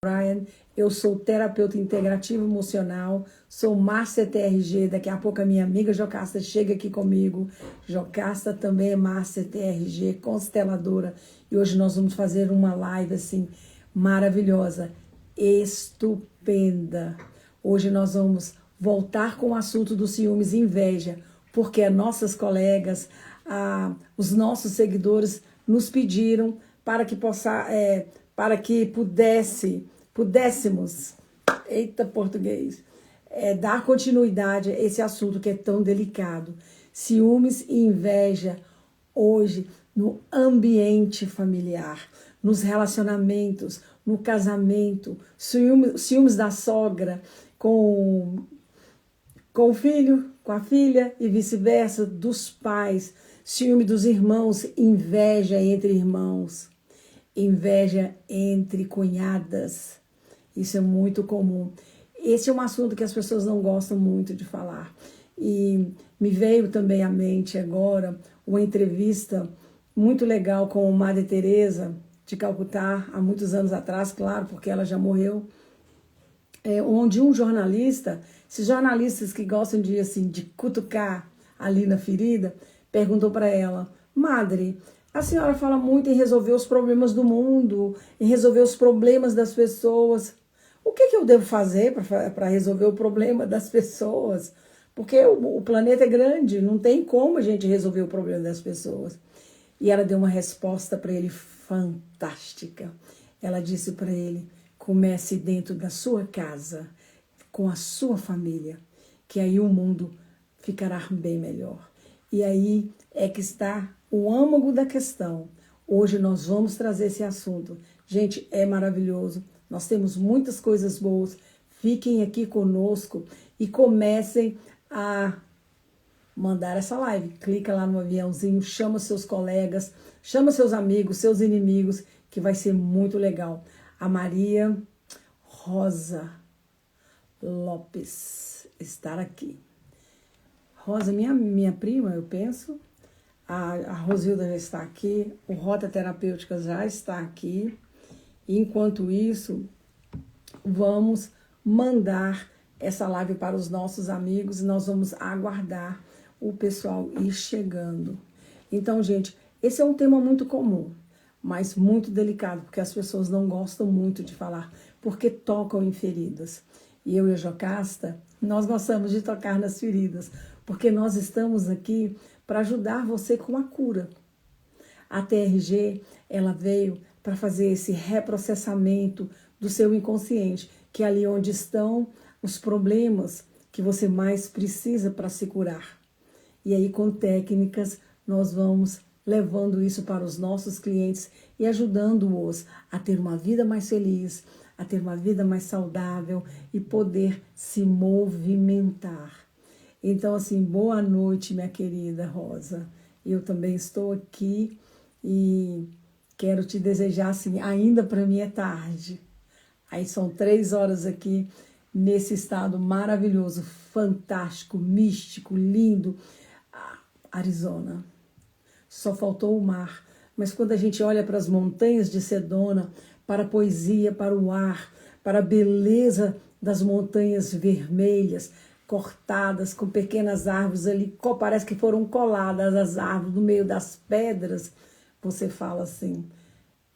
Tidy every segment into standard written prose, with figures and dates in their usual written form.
Brian, eu sou terapeuta integrativo emocional, sou Master TRG, daqui a pouco a minha amiga Jocasta chega aqui comigo. Jocasta também é Master TRG, consteladora, e hoje nós vamos fazer uma live assim maravilhosa, estupenda. Hoje nós vamos voltar com o assunto dos ciúmes e inveja, porque as nossas colegas, os nossos seguidores nos pediram para que pudéssemos, eita português, dar continuidade a esse assunto que é tão delicado. Ciúmes e inveja hoje no ambiente familiar, nos relacionamentos, no casamento, ciúmes da sogra com o filho, com a filha e vice-versa, dos pais, ciúme dos irmãos, inveja entre irmãos, inveja entre cunhadas. Isso é muito comum. Esse é um assunto que as pessoas não gostam muito de falar. E me veio também à mente agora uma entrevista muito legal com a Madre Teresa de Calcutá, há muitos anos atrás, claro, porque ela já morreu, onde um jornalista, esses jornalistas que gostam de cutucar ali na ferida, perguntou para ela: Madre, a senhora fala muito em resolver os problemas do mundo, em resolver os problemas das pessoas. O que eu devo fazer para resolver o problema das pessoas? Porque o planeta é grande, não tem como a gente resolver o problema das pessoas. E ela deu uma resposta para ele fantástica. Ela disse para ele: comece dentro da sua casa, com a sua família, que aí o mundo ficará bem melhor. E aí é que está o âmago da questão. Hoje nós vamos trazer esse assunto. Gente, é maravilhoso. Nós temos muitas coisas boas. Fiquem aqui conosco e comecem a mandar essa live. Clica lá no aviãozinho, chama seus colegas, chama seus amigos, seus inimigos, que vai ser muito legal. A Maria Rosa Lopes está aqui. Rosa, minha prima, eu penso. A Rosilda já está aqui. O Rota Terapêutica já está aqui. Enquanto isso, vamos mandar essa live para os nossos amigos e nós vamos aguardar o pessoal ir chegando. Então, gente, esse é um tema muito comum, mas muito delicado, porque as pessoas não gostam muito de falar, porque tocam em feridas. E eu e a Jocasta, nós gostamos de tocar nas feridas, porque nós estamos aqui para ajudar você com a cura. A TRG, ela veio para fazer esse reprocessamento do seu inconsciente, que é ali onde estão os problemas que você mais precisa para se curar. E aí, com técnicas, nós vamos levando isso para os nossos clientes e ajudando-os a ter uma vida mais feliz, a ter uma vida mais saudável e poder se movimentar. Então, assim, boa noite, minha querida Rosa. Eu também estou aqui e quero te desejar, assim, ainda para mim é tarde. Aí são 3 horas aqui nesse estado maravilhoso, fantástico, místico, lindo, Arizona. Só faltou o mar. Mas quando a gente olha para as montanhas de Sedona, para a poesia, para o ar, para a beleza das montanhas vermelhas, cortadas com pequenas árvores ali, parece que foram coladas as árvores no meio das pedras, você fala assim: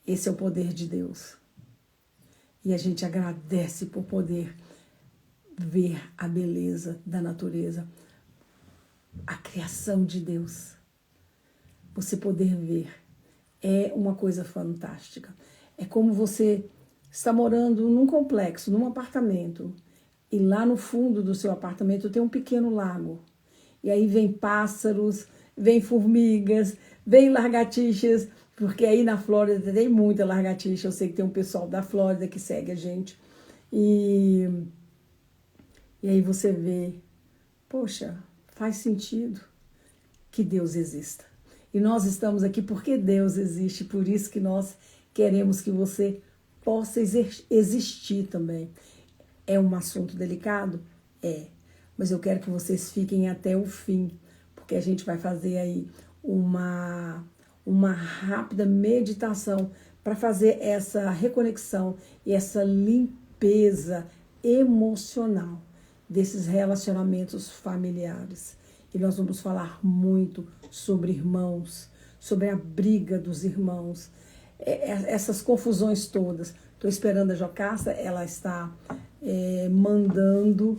esse é o poder de Deus. E a gente agradece por poder ver a beleza da natureza, a criação de Deus. Você poder ver é uma coisa fantástica. É como você está morando num complexo, num apartamento, e lá no fundo do seu apartamento tem um pequeno lago. E aí vem pássaros, vem formigas, vem lagartixas, porque aí na Flórida tem muita lagartixa. Eu sei que tem um pessoal da Flórida que segue a gente. E aí você vê, poxa, faz sentido que Deus exista. E nós estamos aqui porque Deus existe, por isso que nós queremos que você possa existir também. É um assunto delicado? É. Mas eu quero que vocês fiquem até o fim, porque a gente vai fazer aí uma rápida meditação para fazer essa reconexão e essa limpeza emocional desses relacionamentos familiares. E nós vamos falar muito sobre irmãos, sobre a briga dos irmãos, essas confusões todas. Estou esperando a Jocasta, ela está mandando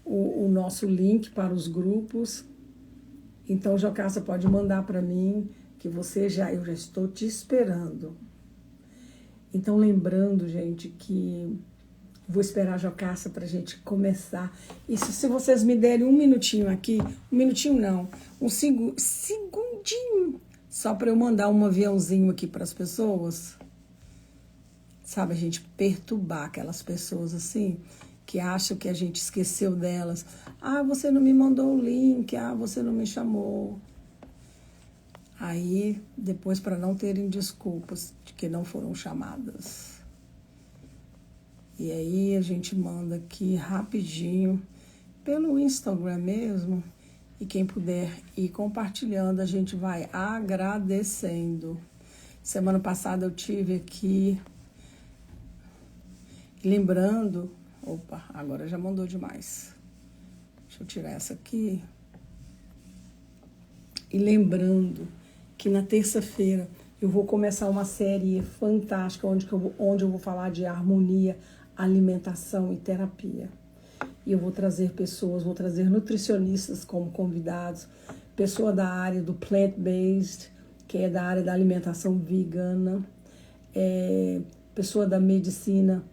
o nosso link para os grupos. Então, Jocasta, pode mandar para mim, que eu já estou te esperando. Então, lembrando, gente, que vou esperar a Jocasta para a gente começar. E se vocês me derem um minutinho aqui, um minutinho não, um segundinho, só para eu mandar um aviãozinho aqui para as pessoas. Sabe, a gente perturbar aquelas pessoas assim, que acham que a gente esqueceu delas. Ah, você não me mandou o link, ah, você não me chamou. Aí, depois, para não terem desculpas de que não foram chamadas. E aí, a gente manda aqui rapidinho, pelo Instagram mesmo, e quem puder ir compartilhando, a gente vai agradecendo. Semana passada eu tive aqui, lembrando, opa, agora já mandou demais. Deixa eu tirar essa aqui. E lembrando que na terça-feira eu vou começar uma série fantástica onde eu vou falar de harmonia, alimentação e terapia. E eu vou trazer pessoas, vou trazer nutricionistas como convidados, pessoa da área do plant-based, que é da área da alimentação vegana, pessoa da medicina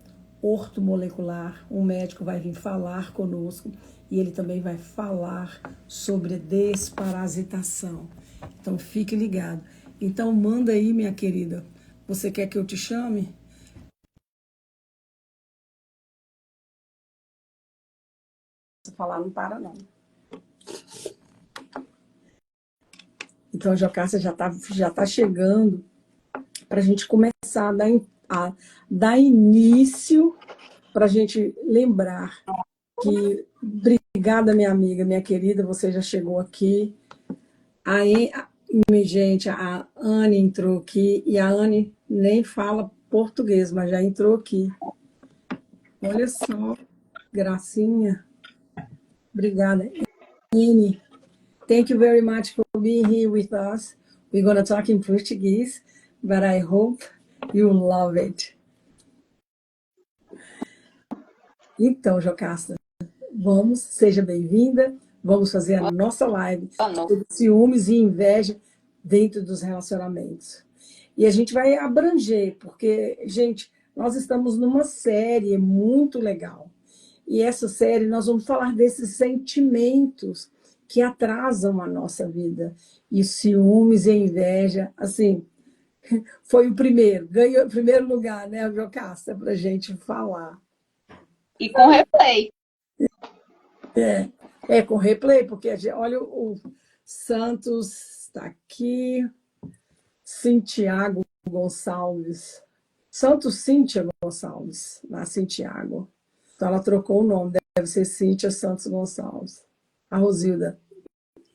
ortomolecular, um médico vai vir falar conosco e ele também vai falar sobre desparasitação. Então, fique ligado. Então, manda aí, minha querida. Você quer que eu te chame? Se falar, não para, não. Então, a Jocasta já tá chegando para a gente começar a dar início, para a gente lembrar que, obrigada, minha amiga, minha querida, você já chegou aqui. Aí, gente, a Anne entrou aqui, e a Anne nem fala português, mas já entrou aqui. Olha só, gracinha. Obrigada. Anne, thank you very much for being here with us. We're going to talk in Portuguese, but I hope you love it. Então, Jocasta, seja bem-vinda. Vamos fazer a nossa live sobre ciúmes e inveja dentro dos relacionamentos. E a gente vai abranger, porque, gente, nós estamos numa série muito legal. E essa série nós vamos falar desses sentimentos que atrasam a nossa vida. E ciúmes e inveja, assim, foi o primeiro, ganhou o primeiro lugar, né, Jocasta, para a gente falar. E com replay. Com replay, porque olha, o Santos está aqui, Santiago Gonçalves, Santos Cíntia Gonçalves, na Santiago. Então ela trocou o nome, deve ser Cíntia Santos Gonçalves. A Rosilda,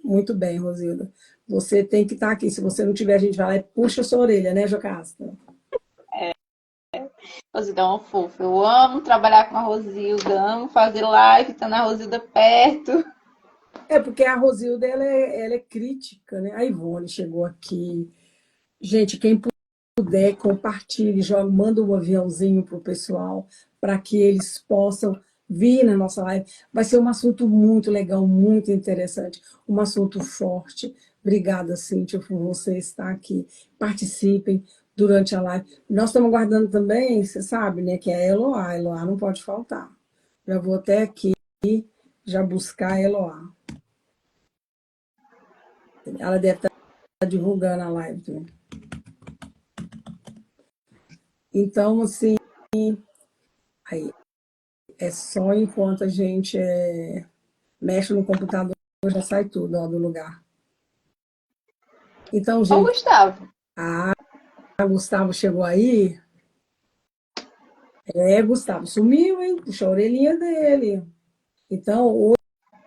muito bem, Rosilda. Você tem que estar aqui, se você não tiver, a gente vai lá e puxa a sua orelha, né, Jocasta? Rosilda é uma fofa. Eu amo trabalhar com a Rosilda, amo fazer live, estando a Rosilda perto. Porque a Rosilda, ela é crítica, né? A Ivone chegou aqui. Gente, quem puder, compartilhe, manda um aviãozinho para o pessoal, para que eles possam vir na nossa live. Vai ser um assunto muito legal, muito interessante, um assunto forte. Obrigada, Cíntia, por você estar aqui. Participem durante a live. Nós estamos aguardando também, você sabe, né, que é a Eloá. A Eloá não pode faltar. Já vou até aqui já buscar a Eloá. Ela deve estar divulgando a live também. Então, assim, aí, é só enquanto a gente mexe no computador, já sai tudo do lugar. Então, gente... Ô, Gustavo. Gustavo chegou aí? Gustavo sumiu, hein? Puxa a orelhinha dele. Então,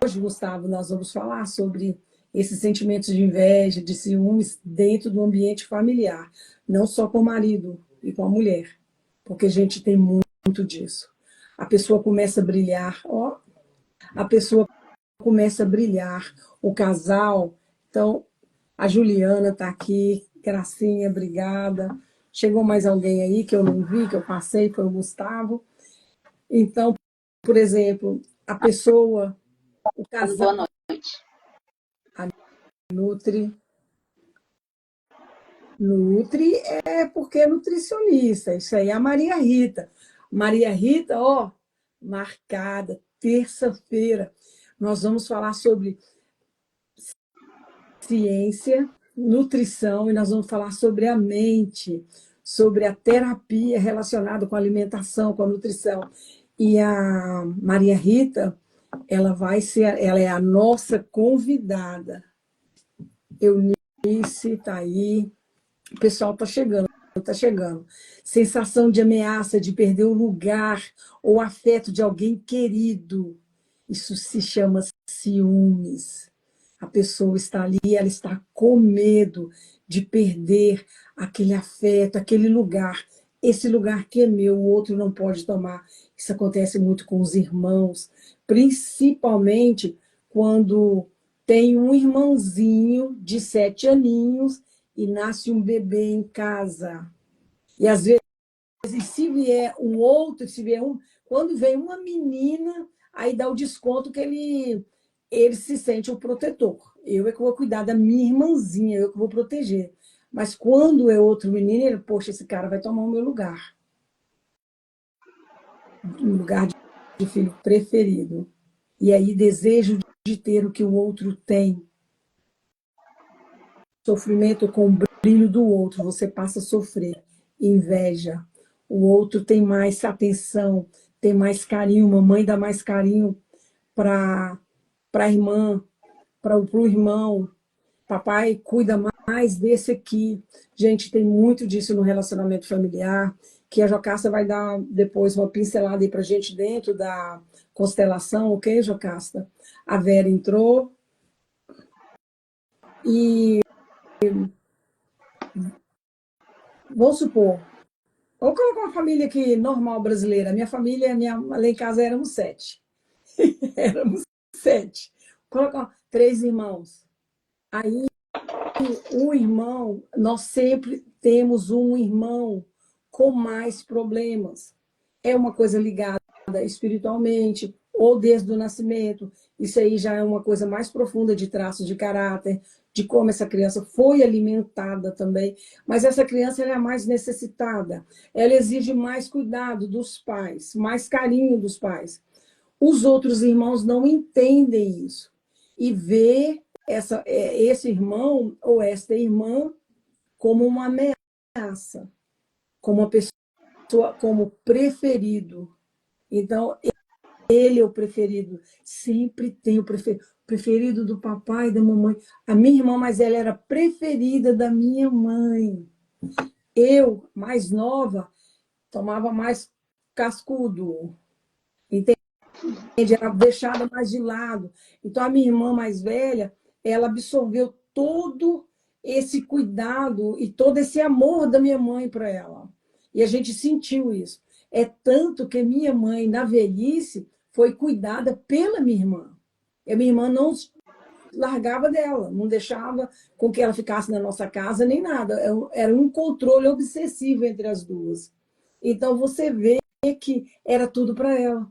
hoje, Gustavo, nós vamos falar sobre esses sentimentos de inveja, de ciúmes dentro do ambiente familiar. Não só com o marido, e com a mulher, porque a gente tem muito disso. A pessoa começa a brilhar, ó, a pessoa começa a brilhar, o casal. Então, a Juliana está aqui, Gracinha, obrigada. Chegou mais alguém aí que eu não vi, que eu passei, foi o Gustavo. Então, por exemplo, a pessoa, o casal, Boa noite. a Nutri é porque é nutricionista. Isso aí é a Maria Rita. Maria Rita, ó, marcada, terça-feira. Nós vamos falar sobre ciência, nutrição, e nós vamos falar sobre a mente, sobre a terapia relacionada com a alimentação, com a nutrição. E a Maria Rita, ela é a nossa convidada. Eunice está aí, o pessoal está chegando, está chegando. Sensação de ameaça, de perder o lugar ou afeto de alguém querido. Isso se chama ciúmes. A pessoa está ali, ela está com medo de perder aquele afeto, aquele lugar. Esse lugar que é meu, o outro não pode tomar. Isso acontece muito com os irmãos, principalmente quando tem um irmãozinho de 7 aninhos e nasce um bebê em casa. E às vezes, se vier um outro, se vier um, quando vem uma menina, aí dá o desconto que ele se sente o protetor. Eu é que vou cuidar da minha irmãzinha, eu que vou proteger. Mas quando é outro menino, ele, poxa, esse cara vai tomar o meu lugar. O lugar de filho preferido. E aí, desejo de ter o que o outro tem. Sofrimento com o brilho do outro, você passa a sofrer. Inveja. O outro tem mais atenção, tem mais carinho, mamãe dá mais carinho para a irmã, para o irmão. Papai cuida mais desse aqui. Gente, tem muito disso no relacionamento familiar, que a Jocasta vai dar depois uma pincelada aí para a gente dentro da constelação, ok, Jocasta? A Vera entrou e vamos supor, vamos colocar uma família aqui normal brasileira. Minha família, lá em casa éramos 7. Éramos 7. Colocar 3 irmãos. Aí, um irmão, nós sempre temos um irmão com mais problemas. É uma coisa ligada espiritualmente, ou desde o nascimento. Isso aí já é uma coisa mais profunda de traços de caráter, de como essa criança foi alimentada também. Mas essa criança ela é a mais necessitada. Ela exige mais cuidado dos pais, mais carinho dos pais. Os outros irmãos não entendem isso. E vê esse irmão ou esta irmã como uma ameaça, como uma pessoa, como preferido. Então, ele é o preferido. Sempre tem o preferido. Preferido do papai e da mamãe. A minha irmã mais velha era preferida da minha mãe. Eu, mais nova, tomava mais cascudo. Entende? Era deixada mais de lado. Então, a minha irmã mais velha, ela absorveu todo esse cuidado e todo esse amor da minha mãe para ela. E a gente sentiu isso. É tanto que minha mãe, na velhice, foi cuidada pela minha irmã. E a minha irmã não largava dela, não deixava com que ela ficasse na nossa casa nem nada. Era um controle obsessivo entre as duas. Então, você vê que era tudo para ela.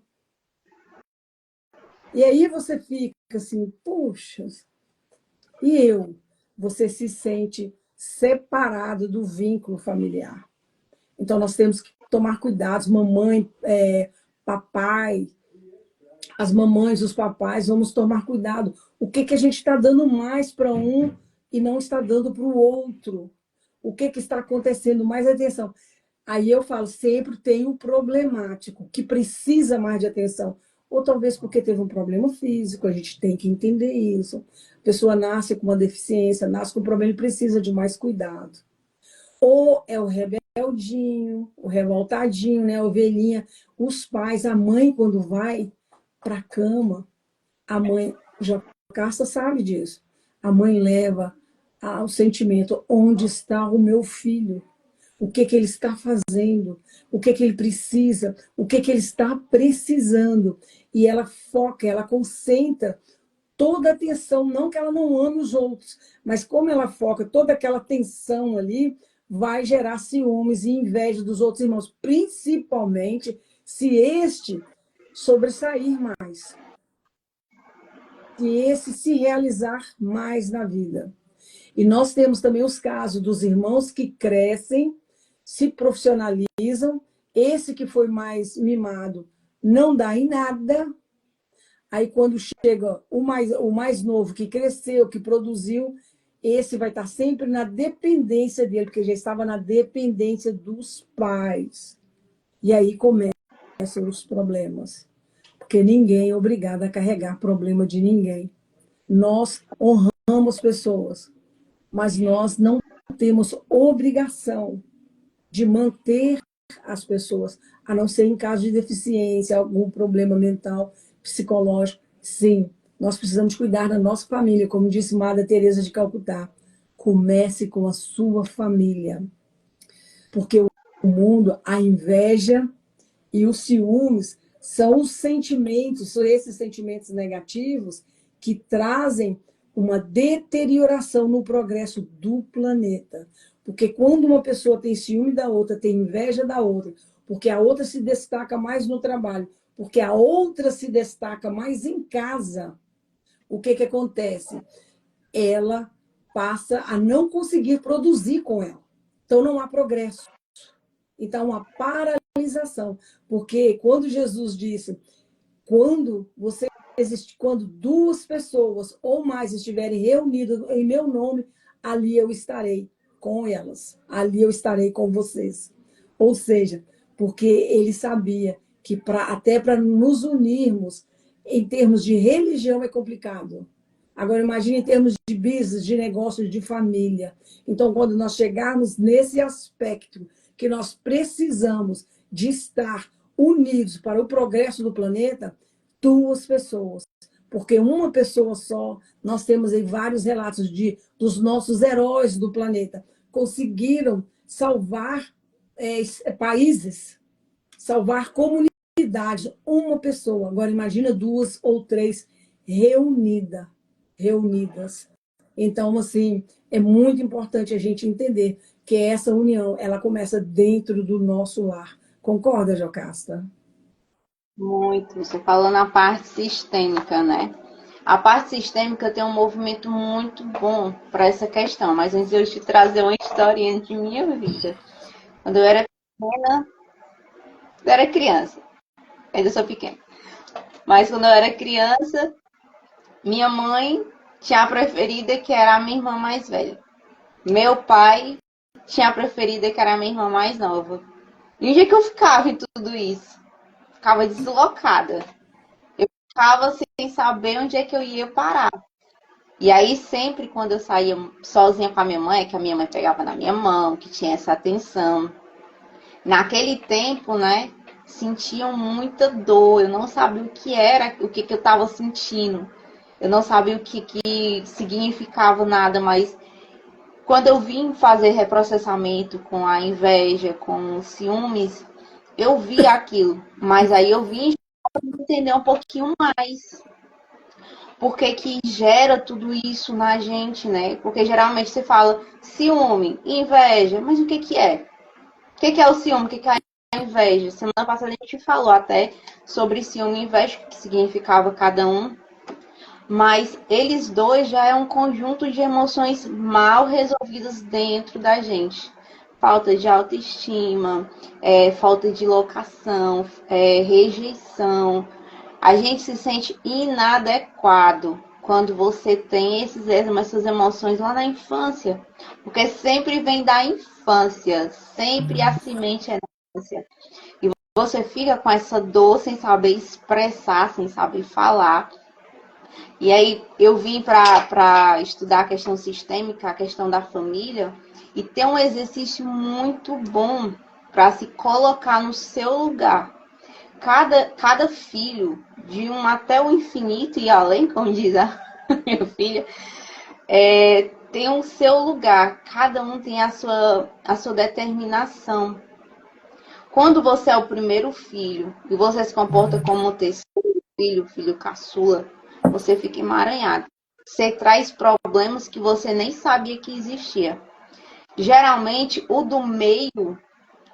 E aí você fica assim, puxa, e eu? Você se sente separado do vínculo familiar. Então, nós temos que tomar cuidados, mamãe, papai, as mamães, os papais, vamos tomar cuidado. O que a gente está dando mais para um e não está dando para o outro? O que está acontecendo? Mais atenção. Aí eu falo, sempre tem um problemático que precisa mais de atenção. Ou talvez porque teve um problema físico, a gente tem que entender isso. A pessoa nasce com uma deficiência, nasce com um problema e precisa de mais cuidado. Ou é o rebeldinho, o revoltadinho, né? A ovelhinha. Os pais, a mãe, quando vai para a cama, a mãe, Jocasta sabe disso, a mãe leva o sentimento, onde está o meu filho? o que ele está fazendo, o que ele precisa, o que ele está precisando. E ela foca, ela concentra toda a atenção, não que ela não ame os outros, mas como ela foca toda aquela atenção ali, vai gerar ciúmes e inveja dos outros irmãos, principalmente se este sobressair mais, se esse se realizar mais na vida. E nós temos também os casos dos irmãos que crescem, se profissionalizam, esse que foi mais mimado não dá em nada. Aí, quando chega o mais novo, que cresceu, que produziu, esse vai estar sempre na dependência dele, porque já estava na dependência dos pais. E aí começam os problemas. Porque ninguém é obrigado a carregar problema de ninguém. Nós honramos pessoas, mas nós não temos obrigação de manter as pessoas, a não ser em caso de deficiência, algum problema mental, psicológico. Sim, nós precisamos cuidar da nossa família, como disse Madre Teresa de Calcutá. Comece com a sua família, porque o mundo, a inveja e os ciúmes são os sentimentos, são esses sentimentos negativos que trazem uma deterioração no progresso do planeta. Porque quando uma pessoa tem ciúme da outra, tem inveja da outra, porque a outra se destaca mais no trabalho, porque a outra se destaca mais em casa, o que acontece? Ela passa a não conseguir produzir com ela. Então não há progresso. Então, uma paralisação. Porque quando Jesus disse, quando duas pessoas ou mais estiverem reunidas em meu nome, ali eu estarei com elas. Ali eu estarei com vocês. Ou seja, porque ele sabia que até para nos unirmos, em termos de religião, é complicado. Agora, imagine em termos de business, de negócios, de família. Então, quando nós chegarmos nesse aspecto que nós precisamos de estar unidos para o progresso do planeta, duas pessoas. Porque uma pessoa só, nós temos aí vários relatos dos nossos heróis do planeta, conseguiram salvar países, salvar comunidades, uma pessoa. Agora, imagina duas ou três reunidas. Então, assim, é muito importante a gente entender que essa união, ela começa dentro do nosso lar. Concorda, Jocasta? Muito. Você falou na parte sistêmica, né? A parte sistêmica tem um movimento muito bom para essa questão, mas antes de eu te trazer uma historinha de minha vida. Quando eu era pequena, eu era criança, ainda sou pequena, mas quando eu era criança, minha mãe tinha a preferida que era a minha irmã mais velha. Meu pai tinha a preferida que era a minha irmã mais nova. E onde é que eu ficava em tudo isso? Ficava deslocada. Eu ficava sem saber onde é que eu ia parar. E aí, sempre quando eu saía sozinha com a minha mãe, que a minha mãe pegava na minha mão, que tinha essa atenção. Naquele tempo, né, sentiam muita dor. Eu não sabia o que era, o que eu estava sentindo. Eu não sabia o que significava nada, mas quando eu vim fazer reprocessamento com a inveja, com os ciúmes, eu vi aquilo. Mas aí eu vim entender um pouquinho mais por que que gera tudo isso na gente, né? Porque geralmente você fala ciúme, inveja, mas o que que é? O que que é o ciúme? O que que é a inveja? Semana passada a gente falou até sobre ciúme e inveja, o que significava cada um. Mas eles dois já é um conjunto de emoções mal resolvidas dentro da gente. Falta de autoestima, falta de locação, rejeição. A gente se sente inadequado quando você tem essas emoções lá na infância. Porque sempre vem da infância, sempre a semente é na infância. E você fica com essa dor sem saber expressar, sem saber falar. E aí eu vim para estudar a questão sistêmica, a questão da família, e ter um exercício muito bom para se colocar no seu lugar. Cada filho, de um até o infinito e além, como diz a minha filha, tem o seu lugar, cada um tem a sua determinação. Quando você é o primeiro filho e você se comporta como o terceiro filho, filho caçula, você fica emaranhado. Você traz problemas que você nem sabia que existia. Geralmente, o do meio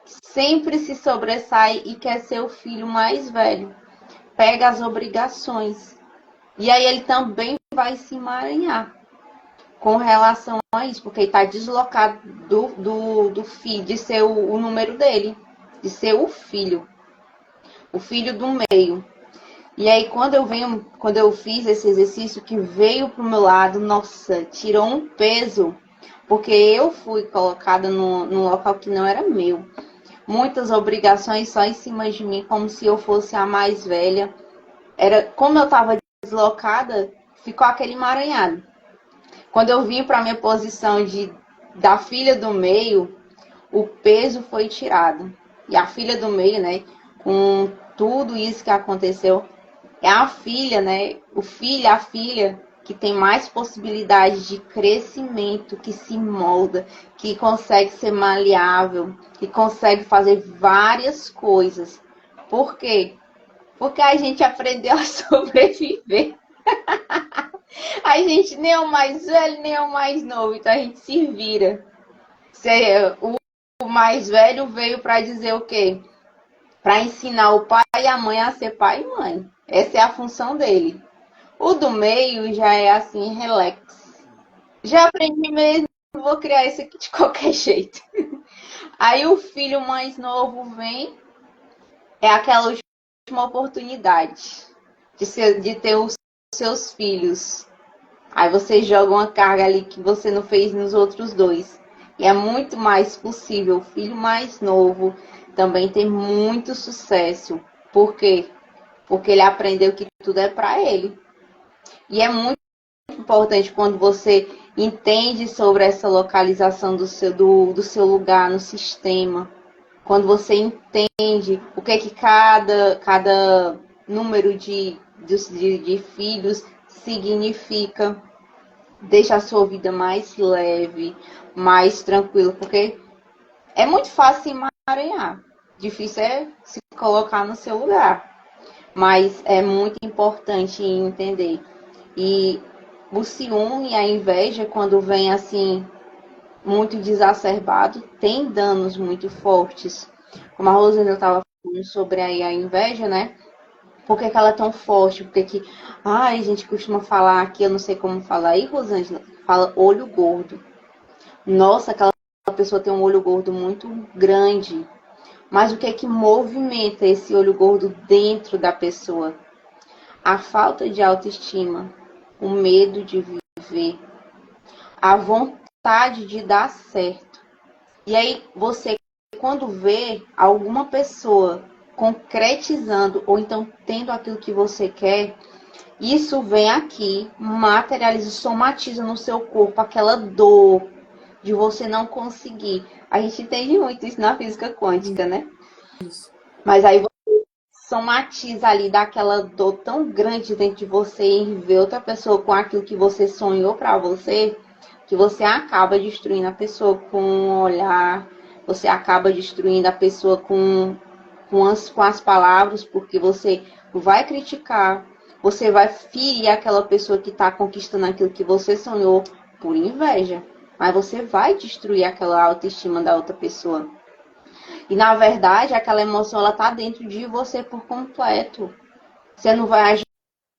sempre se sobressai e quer ser o filho mais velho. Pega as obrigações. E aí ele também vai se emaranhar com relação a isso, porque ele está deslocado do filho, de ser o número dele, de ser o filho do meio. E aí quando eu fiz esse exercício que veio pro meu lado, nossa, tirou um peso, porque eu fui colocada num local que não era meu. Muitas obrigações só em cima de mim, como se eu fosse a mais velha. Era como eu estava deslocada, ficou aquele emaranhado. Quando eu vim para minha posição da filha do meio, o peso foi tirado. E a filha do meio, né, com tudo isso que aconteceu, é a filha, né, o filho, a filha que tem mais possibilidade de crescimento, que se molda, que consegue ser maleável, que consegue fazer várias coisas. Por quê? Porque a gente aprendeu a sobreviver. A gente nem é o mais velho, nem é o mais novo, então a gente se vira. O mais velho veio para dizer o quê? Para ensinar o pai e a mãe a ser pai e mãe. Essa é a função dele. O do meio já é assim, relax. Já aprendi mesmo, vou criar isso aqui de qualquer jeito. Aí o filho mais novo vem, é aquela última oportunidade de ter os seus filhos. Aí você joga uma carga ali que você não fez nos outros dois. E é muito mais possível. O filho mais novo também tem muito sucesso. Por quê? Porque ele aprendeu que tudo é para ele. E é muito importante quando você entende sobre essa localização do seu lugar no sistema. Quando você entende o que é que cada número de filhos significa. Deixa a sua vida mais leve, mais tranquila, porque é muito fácil se emaranhar. Difícil é se colocar no seu lugar. Mas é muito importante entender. E o ciúme e a inveja, quando vem assim, muito exacerbado, tem danos muito fortes. Como a Rosana estava falando sobre a inveja, né? Por que ela é tão forte? Porque que, ai, a gente costuma falar aqui, eu não sei como falar aí, Rosângela, fala olho gordo. Nossa, aquela pessoa tem um olho gordo muito grande. Mas o que é que movimenta esse olho gordo dentro da pessoa? A falta de autoestima, o medo de viver, a vontade de dar certo. E aí você, quando vê alguma pessoa concretizando ou então tendo aquilo que você quer, isso vem aqui, materializa, somatiza no seu corpo aquela dor de você não conseguir. A gente entende muito isso na física quântica, né? Isso. Mas aí você somatiza ali, dá aquela dor tão grande dentro de você em ver outra pessoa com aquilo que você sonhou para você, que você acaba destruindo a pessoa com um olhar, você acaba destruindo a pessoa com as palavras, porque você vai criticar, você vai ferir aquela pessoa que está conquistando aquilo que você sonhou por inveja. Mas você vai destruir aquela autoestima da outra pessoa. E na verdade, aquela emoção ela tá dentro de você por completo. Você não vai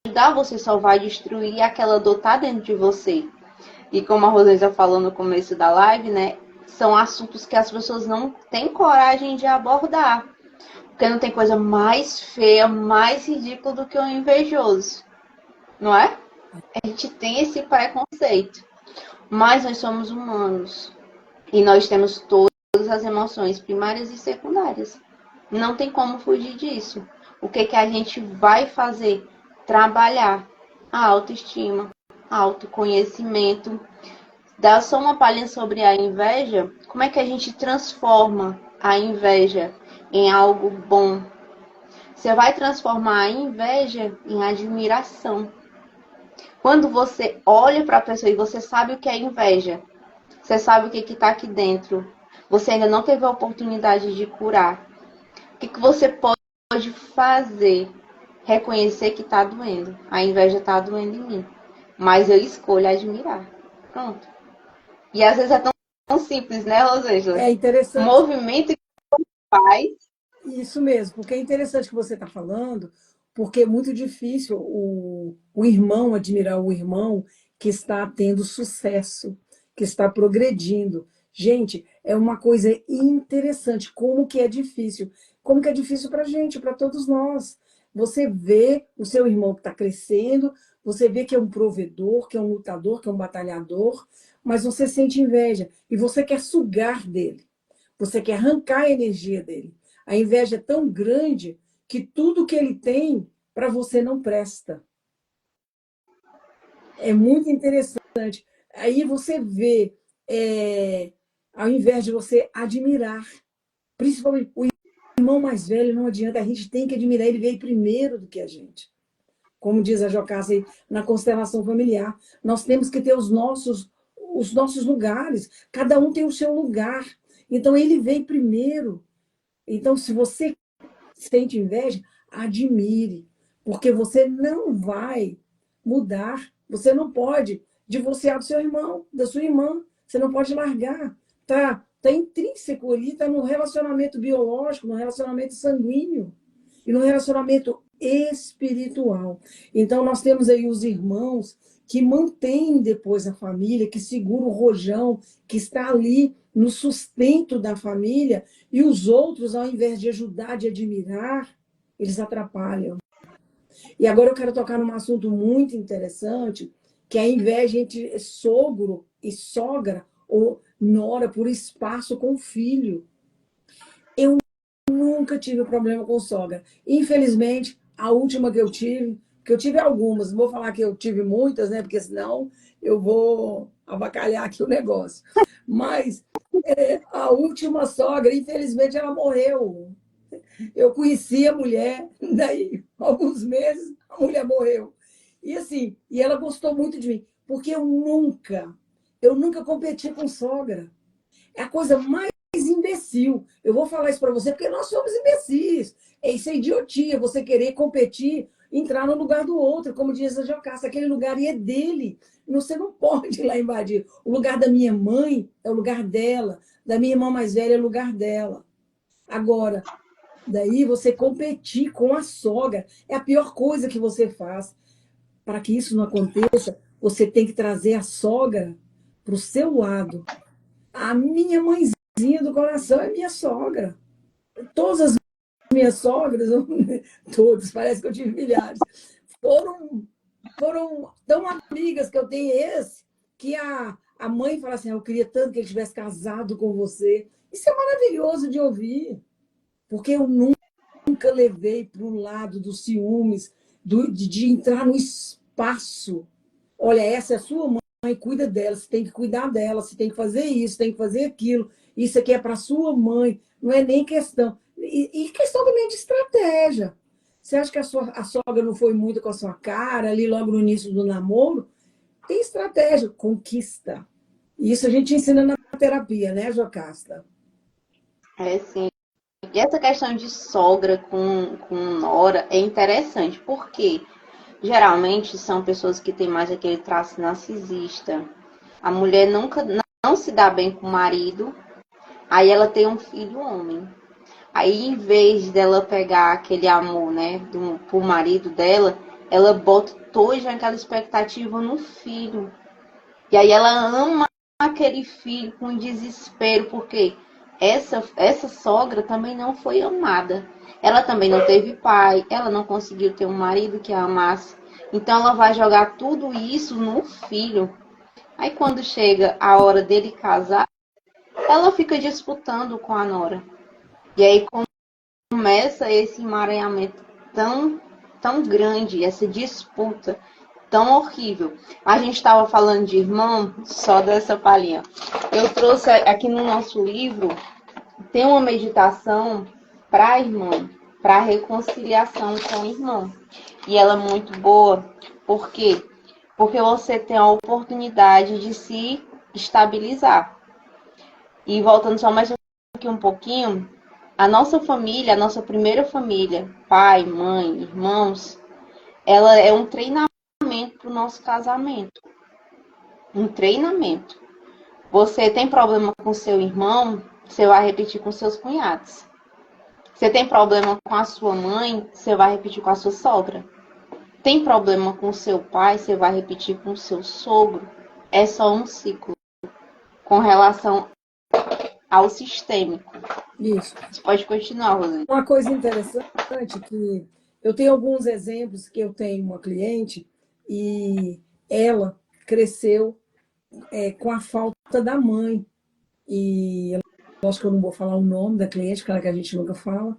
ajudar, você só vai destruir e aquela dor tá dentro de você. E como a Rosângela falou no começo da live, né? São assuntos que as pessoas não têm coragem de abordar. Porque não tem coisa mais feia, mais ridícula do que o invejoso. Não é? A gente tem esse preconceito. Mas nós somos humanos. E nós temos todas as emoções primárias e secundárias. Não tem como fugir disso. O que que a gente vai fazer? Trabalhar a autoestima, autoconhecimento. Dá só uma palhinha sobre a inveja. Como é que a gente transforma a inveja em algo bom? Você vai transformar a inveja em admiração. Quando você olha para a pessoa e você sabe o que é inveja, você sabe o que está aqui dentro, você ainda não teve a oportunidade de curar. O que você pode fazer? Reconhecer que está doendo. A inveja está doendo em mim. Mas eu escolho admirar. Pronto. E às vezes é tão simples, né, Rosângela? É O interessante. movimento que faz. Isso mesmo, porque é interessante que você está falando, porque é muito difícil o irmão admirar o irmão que está tendo sucesso, que está progredindo. Gente, é uma coisa interessante, como que é difícil. Como que é difícil para a gente, para todos nós. Você vê o seu irmão que está crescendo, você vê que é um provedor, que é um lutador, que é um batalhador, mas você sente inveja e você quer sugar dele. Você quer arrancar a energia dele. A inveja é tão grande que tudo que ele tem para você não presta. É muito interessante. Aí você vê, ao invés de você admirar, principalmente o irmão mais velho, não adianta, a gente tem que admirar, ele veio primeiro do que a gente. Como diz a Jocasta aí, na constelação familiar, nós temos que ter os nossos lugares, cada um tem o seu lugar. Então ele veio primeiro. Então, se você sente inveja, admire, porque você não vai mudar, você não pode divorciar do seu irmão, da sua irmã, você não pode largar. Tá intrínseco ali, tá no relacionamento biológico, no relacionamento sanguíneo e no relacionamento espiritual. Então nós temos aí os irmãos que mantêm depois a família, que seguram o rojão, que está ali no sustento da família, e os outros, ao invés de ajudar, de admirar, eles atrapalham. E agora eu quero tocar num assunto muito interessante, que é a inveja entre sogro e sogra, ou nora, por espaço com o filho. Eu nunca tive problema com sogra. Infelizmente, a última que eu tive algumas, não vou falar que eu tive muitas, né? Porque senão eu vou avacalhar aqui o negócio. Mas a última sogra, infelizmente, ela morreu. Eu conheci a mulher, daí, alguns meses, a mulher morreu. E assim, e ela gostou muito de mim, porque eu nunca competi com sogra. É a coisa mais imbecil. Eu vou falar isso para você porque nós somos imbecis. Isso é idiotia, você querer competir, entrar no lugar do outro, como diz a Jocasta, aquele lugar é dele. Você não pode ir lá invadir. O lugar da minha mãe é o lugar dela, da minha irmã mais velha é o lugar dela. Agora, daí você competir com a sogra é a pior coisa que você faz. Para que isso não aconteça, você tem que trazer a sogra para o seu lado. A minha mãezinha do coração é minha sogra. Todas as minhas sogras, todas, parece que eu tive milhares, foram tão amigas que eu tenho que a mãe fala assim: eu queria tanto que ele tivesse casado com você. Isso é maravilhoso de ouvir, porque eu nunca levei para o lado dos ciúmes, de entrar no espaço. Olha, essa é a sua mãe, cuida dela, você tem que cuidar dela, você tem que fazer isso, tem que fazer aquilo. Isso aqui é para sua mãe, não é nem questão. E questão também de estratégia. Você acha que a sogra não foi muito com a sua cara ali logo no início do namoro? Tem estratégia, conquista. Isso a gente ensina na terapia, né, Jocasta? É sim. E essa questão de sogra com nora é interessante, porque geralmente são pessoas que têm mais aquele traço narcisista. A mulher nunca não se dá bem com o marido, aí ela tem um filho homem. Aí, em vez dela pegar aquele amor, né, pro marido dela, ela bota toda aquela expectativa no filho. E aí ela ama aquele filho com desespero, porque essa sogra também não foi amada. Ela também não teve pai, ela não conseguiu ter um marido que a amasse. Então ela vai jogar tudo isso no filho. Aí quando chega a hora dele casar, ela fica disputando com a nora. E aí começa esse emaranhamento tão grande, essa disputa tão horrível. A gente estava falando de irmão, só dessa palhinha. Eu trouxe aqui no nosso livro, tem uma meditação para irmão, para reconciliação com o irmão. E ela é muito boa, porque porque você tem a oportunidade de se estabilizar. E voltando só mais aqui um pouquinho, a nossa família, a nossa primeira família, pai, mãe, irmãos, ela é um treinamento para o nosso casamento. Um treinamento. Você tem problema com seu irmão, você vai repetir com seus cunhados. Você tem problema com a sua mãe, você vai repetir com a sua sogra. Tem problema com seu pai, você vai repetir com o seu sogro. É só um ciclo com relação ao sistêmico. Isso. Você pode continuar, Rosane. Uma coisa interessante que eu tenho alguns exemplos que eu tenho uma cliente e ela cresceu com a falta da mãe. E lógico que eu não vou falar o nome da cliente, claro que a gente nunca fala.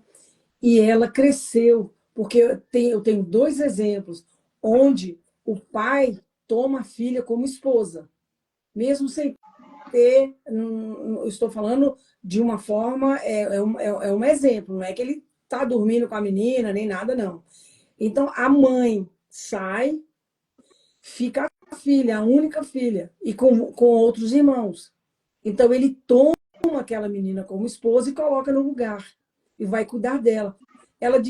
E ela cresceu, porque eu tenho dois exemplos, onde o pai toma a filha como esposa, mesmo sem ter, eu estou falando de uma forma, é um exemplo, não é que ele está dormindo com a menina, nem nada, não. Então, a mãe sai, fica a filha, a única filha, e com outros irmãos. Então, ele toma aquela menina como esposa e coloca no lugar, e vai cuidar dela. Ela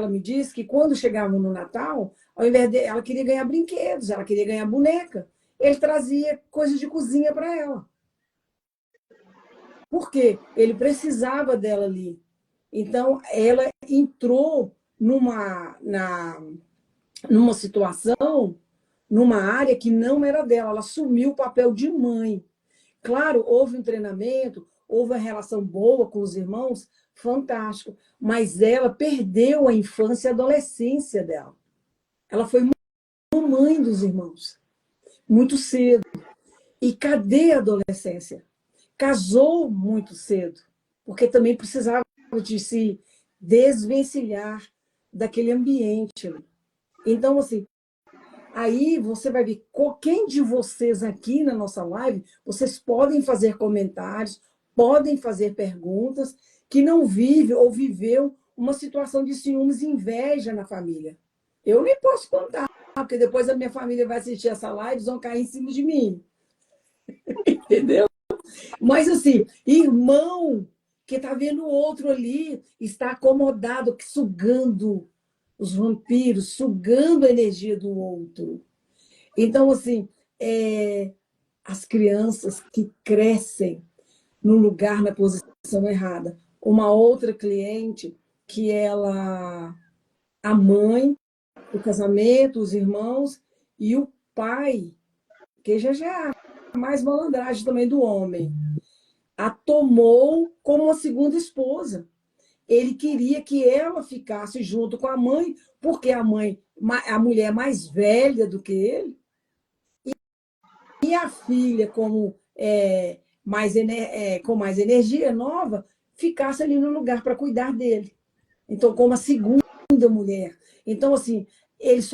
me diz que quando chegavam no Natal, ao invés de ela queria ganhar brinquedos, ela queria ganhar boneca, ele trazia coisas de cozinha para ela. Porque ele precisava dela ali. Então, ela entrou numa situação, numa área que não era dela. Ela assumiu o papel de mãe. Claro, houve um treinamento, houve uma relação boa com os irmãos, fantástico. Mas ela perdeu a infância e a adolescência dela. Ela foi mãe dos irmãos, muito cedo. E cadê a adolescência? Casou muito cedo, porque também precisava de se desvencilhar daquele ambiente. Então, assim, aí você vai ver, quem de vocês aqui na nossa live, vocês podem fazer comentários, podem fazer perguntas, que não vive ou viveu uma situação de ciúmes e inveja na família. Eu nem posso contar, porque depois a minha família vai assistir essa live, eles vão cair em cima de mim. Entendeu? Mas assim, irmão que está vendo o outro ali, está acomodado, sugando os vampiros, sugando a energia do outro. Então, assim, as crianças que crescem no lugar, na posição errada. Uma outra cliente que a mãe, o casamento, os irmãos e o pai, que já é mais malandragem também do homem, a tomou como uma segunda esposa. Ele queria que ela ficasse junto com a mãe, porque a mulher é mais velha do que ele, e a filha, com mais energia nova, ficasse ali no lugar para cuidar dele. Então, como a segunda mulher. Então, assim, eles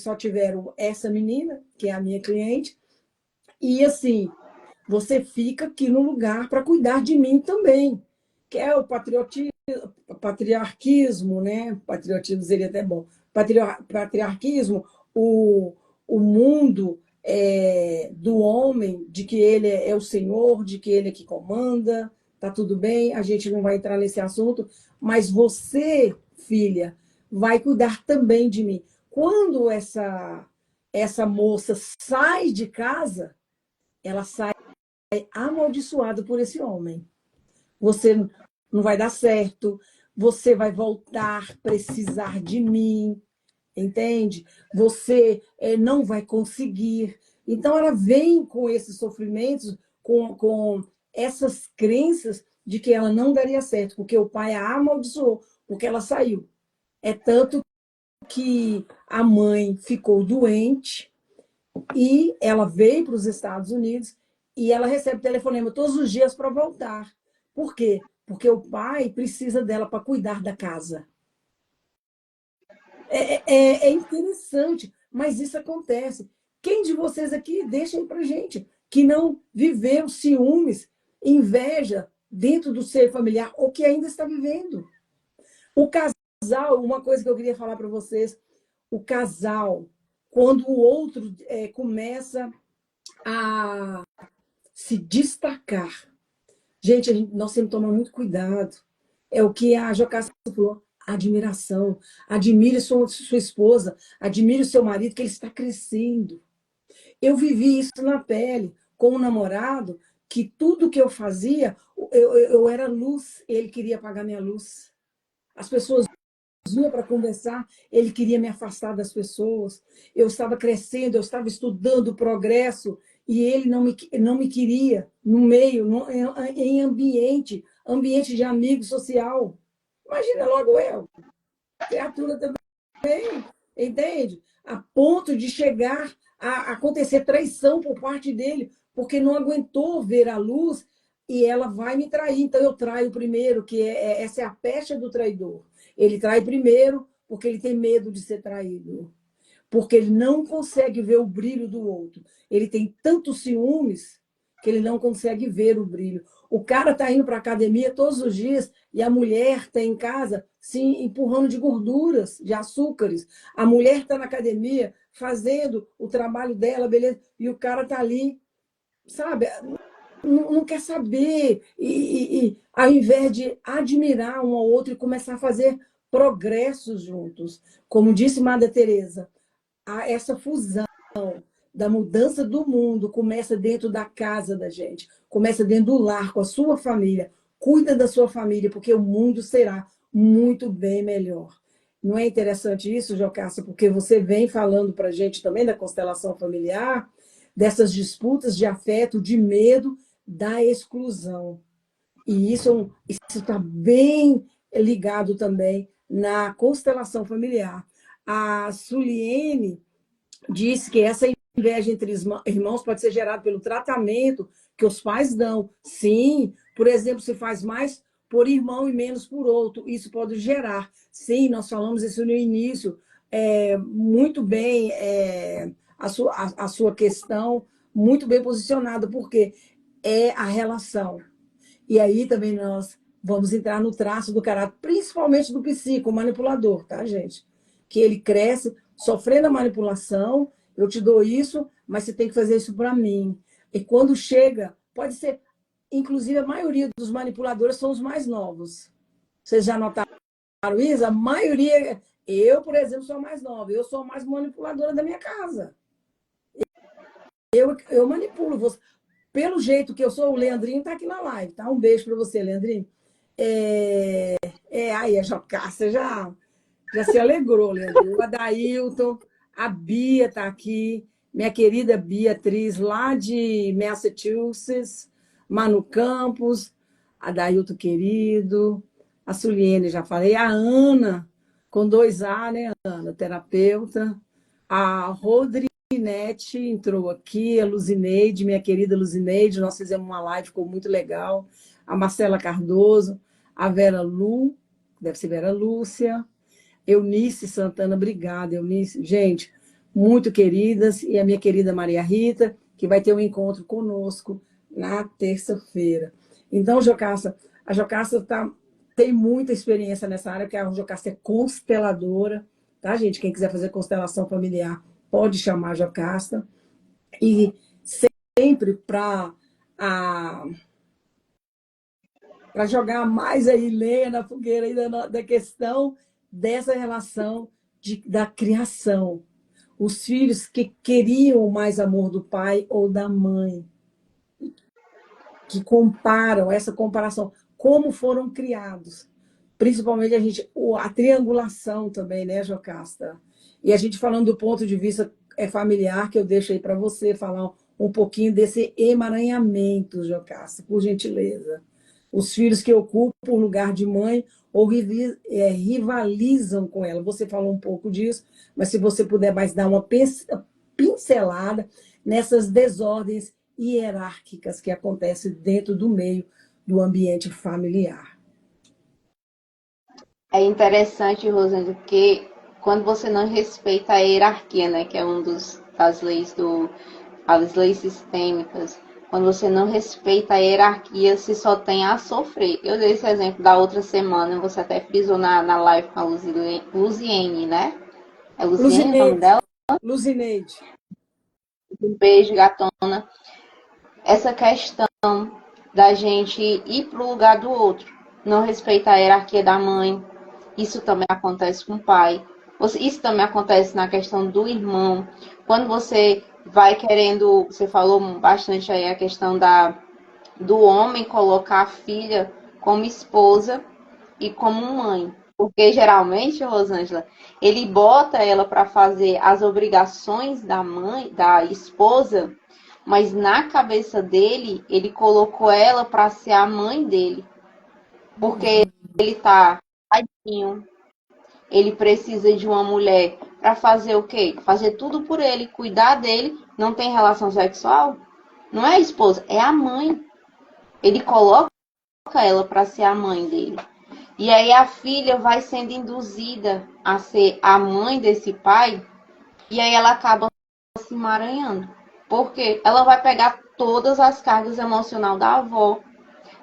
só tiveram essa menina, que é a minha cliente, e assim, você fica aqui no lugar para cuidar de mim também, que é o patriarquismo, né? Patriotismo seria até bom. Patriarquismo, o mundo do homem, de que ele é o senhor, de que ele é que comanda, tá tudo bem, a gente não vai entrar nesse assunto, mas você, filha, vai cuidar também de mim. Quando essa moça sai de casa, ela sai amaldiçoada por esse homem. Você não vai dar certo, você vai voltar a precisar de mim, entende? Você não vai conseguir. Então, ela vem com esses sofrimentos, com essas crenças de que ela não daria certo, porque o pai a amaldiçoou, porque ela saiu. É tanto que a mãe ficou doente e ela veio para os Estados Unidos e ela recebe telefonema todos os dias para voltar. Por quê? Porque o pai precisa dela para cuidar da casa. É interessante, mas isso acontece. Quem de vocês aqui, deixem para gente, que não viveu ciúmes, inveja dentro do ser familiar, ou que ainda está vivendo? O casal, uma coisa que eu queria falar para vocês, o casal, quando o outro começa a se destacar. Gente, nós temos que tomar muito cuidado. É o que a Jocasta falou, admiração. Admire sua esposa, admire o seu marido, que ele está crescendo. Eu vivi isso na pele, com um namorado, que tudo que eu fazia, eu era luz, ele queria apagar minha luz. As pessoas vinham para conversar, ele queria me afastar das pessoas. Eu estava crescendo, eu estava estudando progresso, e ele não me queria no meio, em ambiente de amigo social. Imagina logo eu, criatura também, entende? A ponto de chegar a acontecer traição por parte dele, porque não aguentou ver a luz e ela vai me trair. Então eu traio primeiro, essa é a pecha do traidor. Ele trai primeiro porque ele tem medo de ser traído, porque ele não consegue ver o brilho do outro. Ele tem tantos ciúmes que ele não consegue ver o brilho. O cara está indo para a academia todos os dias e a mulher está em casa se empurrando de gorduras, de açúcares. A mulher está na academia fazendo o trabalho dela, beleza, e o cara está ali, sabe? Não quer saber. E ao invés de admirar um ao outro e começar a fazer progressos juntos. Como disse Madre Teresa, essa fusão da mudança do mundo começa dentro da casa da gente, começa dentro do lar, com a sua família. Cuida da sua família, porque o mundo será muito bem melhor. Não é interessante isso, Jocasta? Porque você vem falando para a gente também da constelação familiar, dessas disputas de afeto, de medo, da exclusão. E isso está bem ligado também na constelação familiar. A Suliene disse que essa inveja entre irmãos pode ser gerada pelo tratamento que os pais dão. Sim, por exemplo, se faz mais por irmão e menos por outro, isso pode gerar. Sim, nós falamos isso no início. Muito bem a sua questão, muito bem posicionada, porque é a relação. E aí também nós vamos entrar no traço do caráter, principalmente do psíquico, manipulador, tá, gente? Que ele cresce sofrendo a manipulação, eu te dou isso, mas você tem que fazer isso para mim. E quando chega, pode ser, inclusive a maioria dos manipuladores são os mais novos. Vocês já notaram isso? A maioria, eu, por exemplo, sou a mais nova, eu sou a mais manipuladora da minha casa. Eu manipulo você. Pelo jeito que eu sou, o Leandrinho está aqui na live, tá? Um beijo para você, Leandrinho. Aí a Jocasta já se alegrou, Leandrinho. O Adailton, a Bia está aqui, minha querida Beatriz, lá de Massachusetts, Manu Campos, Adailton querido, a Suliene, já falei, a Ana, com 2A, né, Ana, terapeuta, a Rodriguinete entrou aqui, a Luzineide, minha querida Luzineide, nós fizemos uma live, ficou muito legal, a Marcela Cardoso, a Vera Lu, deve ser Vera Lúcia, Eunice Santana, obrigada, Eunice. Gente, muito queridas, e a minha querida Maria Rita, que vai ter um encontro conosco na terça-feira. Então, Jocasta, a Jocasta tem muita experiência nessa área, porque a Jocasta é consteladora, tá, gente? Quem quiser fazer constelação familiar, pode chamar a Jocasta. E sempre para jogar mais aí lenha na fogueira aí da questão dessa relação da criação. Os filhos que queriam mais amor do pai ou da mãe, que comparam, essa comparação, como foram criados. Principalmente a triangulação também, né, Jocasta? E a gente falando do ponto de vista familiar, que eu deixo aí para você falar um pouquinho desse emaranhamento, Jocasta, por gentileza. Os filhos que ocupam o lugar de mãe ou rivalizam com ela. Você falou um pouco disso, mas se você puder mais dar uma pincelada nessas desordens hierárquicas que acontecem dentro do meio do ambiente familiar. É interessante, Rosângela, porque quando você não respeita a hierarquia, né, que é as leis sistêmicas, quando você não respeita a hierarquia, você só tem a sofrer. Eu dei esse exemplo da outra semana, você até frisou na live com a Luziene, né? É Luziene o nome dela? Luzineide. Um beijo, gatona. Essa questão da gente ir para o lugar do outro, não respeitar a hierarquia da mãe, isso também acontece com o pai. Isso também acontece na questão do irmão. Quando você vai querendo, você falou bastante aí a questão do homem colocar a filha como esposa e como mãe. Porque geralmente, Rosângela, ele bota ela para fazer as obrigações da mãe, da esposa, mas na cabeça dele, ele colocou ela para ser a mãe dele. Porque ele tá tadinho, ele precisa de uma mulher para fazer o quê? Fazer tudo por ele, cuidar dele, não tem relação sexual? Não é a esposa, é a mãe. Ele coloca ela para ser a mãe dele. E aí a filha vai sendo induzida a ser a mãe desse pai, e aí ela acaba se emaranhando. Porque ela vai pegar todas as cargas emocionais da avó,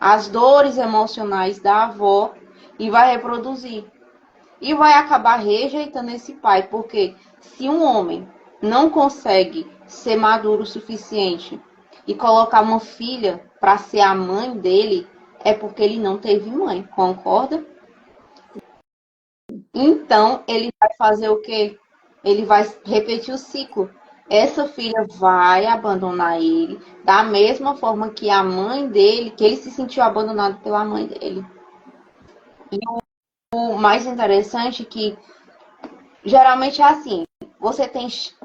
as dores emocionais da avó, e vai reproduzir. E vai acabar rejeitando esse pai, porque se um homem não consegue ser maduro o suficiente e colocar uma filha para ser a mãe dele, é porque ele não teve mãe, concorda? Então, ele vai fazer o quê? Ele vai repetir o ciclo. Essa filha vai abandonar ele da mesma forma que a mãe dele, que ele se sentiu abandonado pela mãe dele. E o mais interessante é que geralmente é assim, você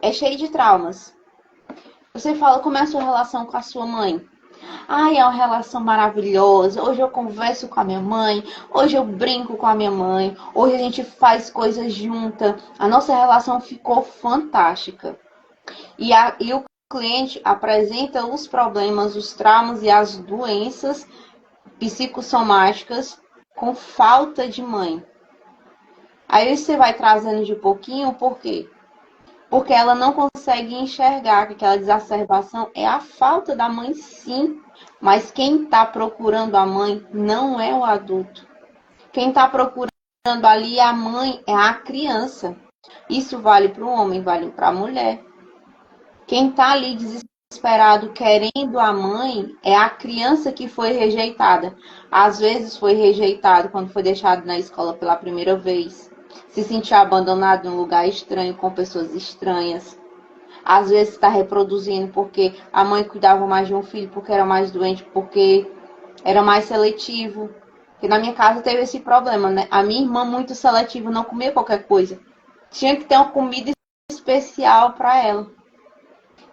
é cheio de traumas. Você fala como é a sua relação com a sua mãe. Ai, é uma relação maravilhosa. Hoje eu converso com a minha mãe. Hoje eu brinco com a minha mãe. Hoje a gente faz coisas juntas. A nossa relação ficou fantástica. E o cliente apresenta os problemas, os traumas e as doenças psicossomáticas com falta de mãe. Aí você vai trazendo de pouquinho, por quê? Porque ela não consegue enxergar que aquela exacerbação é a falta da mãe, sim. Mas quem está procurando a mãe não é o adulto. Quem está procurando ali a mãe é a criança. Isso vale para o homem, vale para a mulher. Quem está ali desesperado, querendo a mãe, é a criança que foi rejeitada. Às vezes foi rejeitado quando foi deixado na escola pela primeira vez. Se sentiu abandonado em um lugar estranho, com pessoas estranhas. Às vezes está reproduzindo porque a mãe cuidava mais de um filho, porque era mais doente, porque era mais seletivo. Porque na minha casa teve esse problema, né? A minha irmã, muito seletiva, não comia qualquer coisa. Tinha que ter uma comida especial para ela.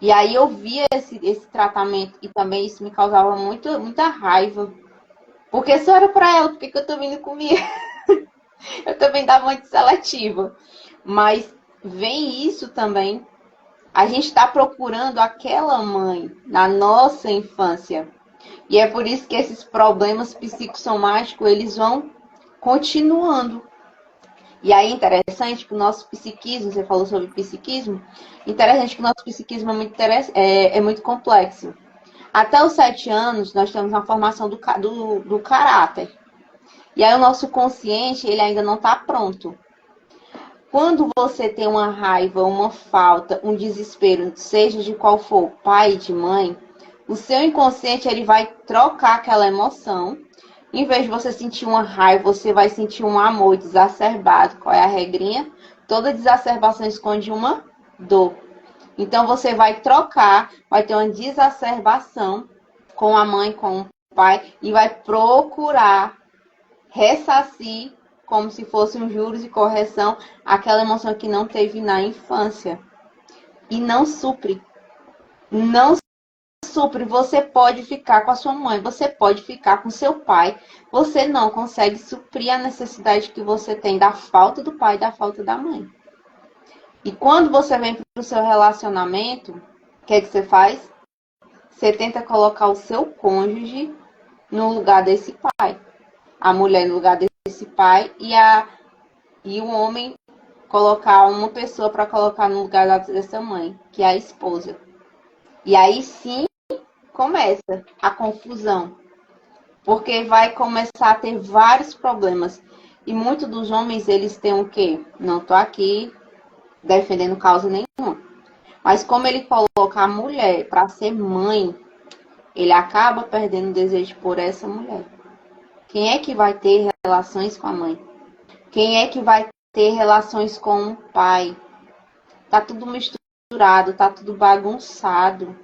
E aí eu via esse tratamento e também isso me causava muita raiva. Porque se era para ela, por que eu também não comia? Eu também dava muito seletiva. Mas vem isso também. A gente está procurando aquela mãe na nossa infância. E é por isso que esses problemas psicossomáticos, eles vão continuando. E aí, interessante que o nosso psiquismo, você falou sobre psiquismo, interessante que o nosso psiquismo é muito complexo. Até os 7 anos, nós temos uma formação do caráter. E aí, o nosso consciente, ele ainda não está pronto. Quando você tem uma raiva, uma falta, um desespero, seja de qual for, pai, de mãe, o seu inconsciente ele vai trocar aquela emoção. Em vez de você sentir uma raiva, você vai sentir um amor desacerbado. Qual é a regrinha? Toda desacerbação esconde uma dor. Então você vai trocar, vai ter uma desacerbação com a mãe, com o pai e vai procurar ressarcir como se fosse um juros e correção, aquela emoção que não teve na infância. E não supre. Não supre. Você pode ficar com a sua mãe, você pode ficar com seu pai. Você não consegue suprir a necessidade que você tem da falta do pai e da falta da mãe. E quando você vem para o seu relacionamento, o que é que você faz? Você tenta colocar o seu cônjuge no lugar desse pai. A mulher no lugar desse pai e o homem colocar uma pessoa para colocar no lugar dessa mãe, que é a esposa. E aí sim começa a confusão, porque vai começar a ter vários problemas. E muitos dos homens, eles têm o quê? Não tô aqui defendendo causa nenhuma. Mas como ele coloca a mulher para ser mãe, ele acaba perdendo o desejo por essa mulher. Quem é que vai ter relações com a mãe? Quem é que vai ter relações com o pai? Tá tudo misturado, tá tudo bagunçado.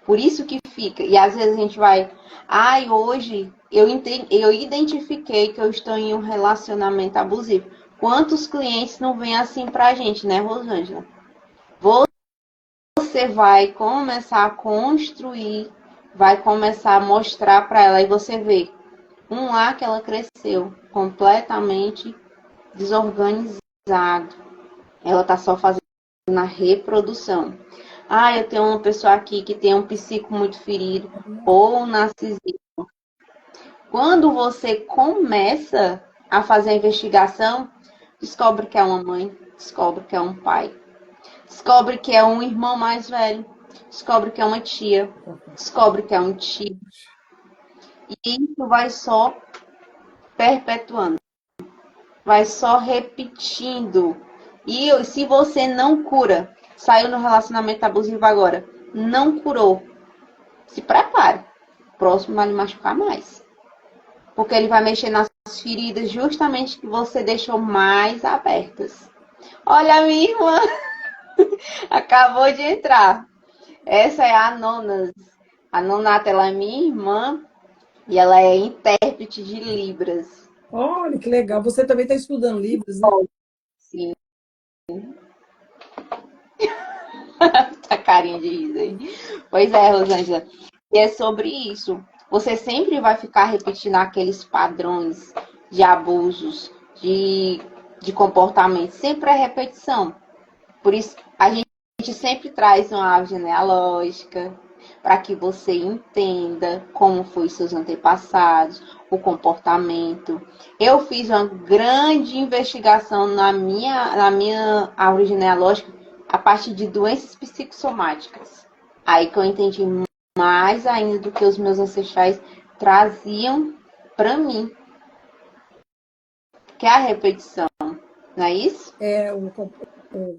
Por isso que fica. E às vezes a gente vai, ai, hoje eu identifiquei que eu estou em um relacionamento abusivo. Quantos clientes não vêm assim pra gente, né, Rosângela? Você vai começar a construir, vai começar a mostrar para ela e você vê um lá que ela cresceu completamente desorganizado. Ela tá só fazendo a reprodução. Ah, eu tenho uma pessoa aqui que tem um psico muito ferido ou um narcisismo. Quando você começa a fazer a investigação, descobre que é uma mãe, descobre que é um pai, descobre que é um irmão mais velho, descobre que é uma tia, descobre que é um tio. E isso vai só perpetuando, vai só repetindo. E se você não cura, saiu no relacionamento abusivo agora, não curou, se prepare. O próximo vai lhe machucar mais. Porque ele vai mexer nas feridas justamente que você deixou mais abertas. Olha, minha irmã acabou de entrar. Essa é a Nonas. A Nonata, ela é minha irmã e ela é intérprete de Libras. Olha, que legal. Você também está estudando livros, né? Sim, tá carinha de riso aí. Pois é, Rosângela. E é sobre isso. Você sempre vai ficar repetindo aqueles padrões de abusos, de comportamento. Sempre é repetição. Por isso, a gente sempre traz uma árvore genealógica para que você entenda como foi seus antepassados, o comportamento. Eu fiz uma grande investigação na minha árvore genealógica a partir de doenças psicossomáticas. Aí que eu entendi mais ainda do que os meus ancestrais traziam para mim, que é a repetição, não é isso? É o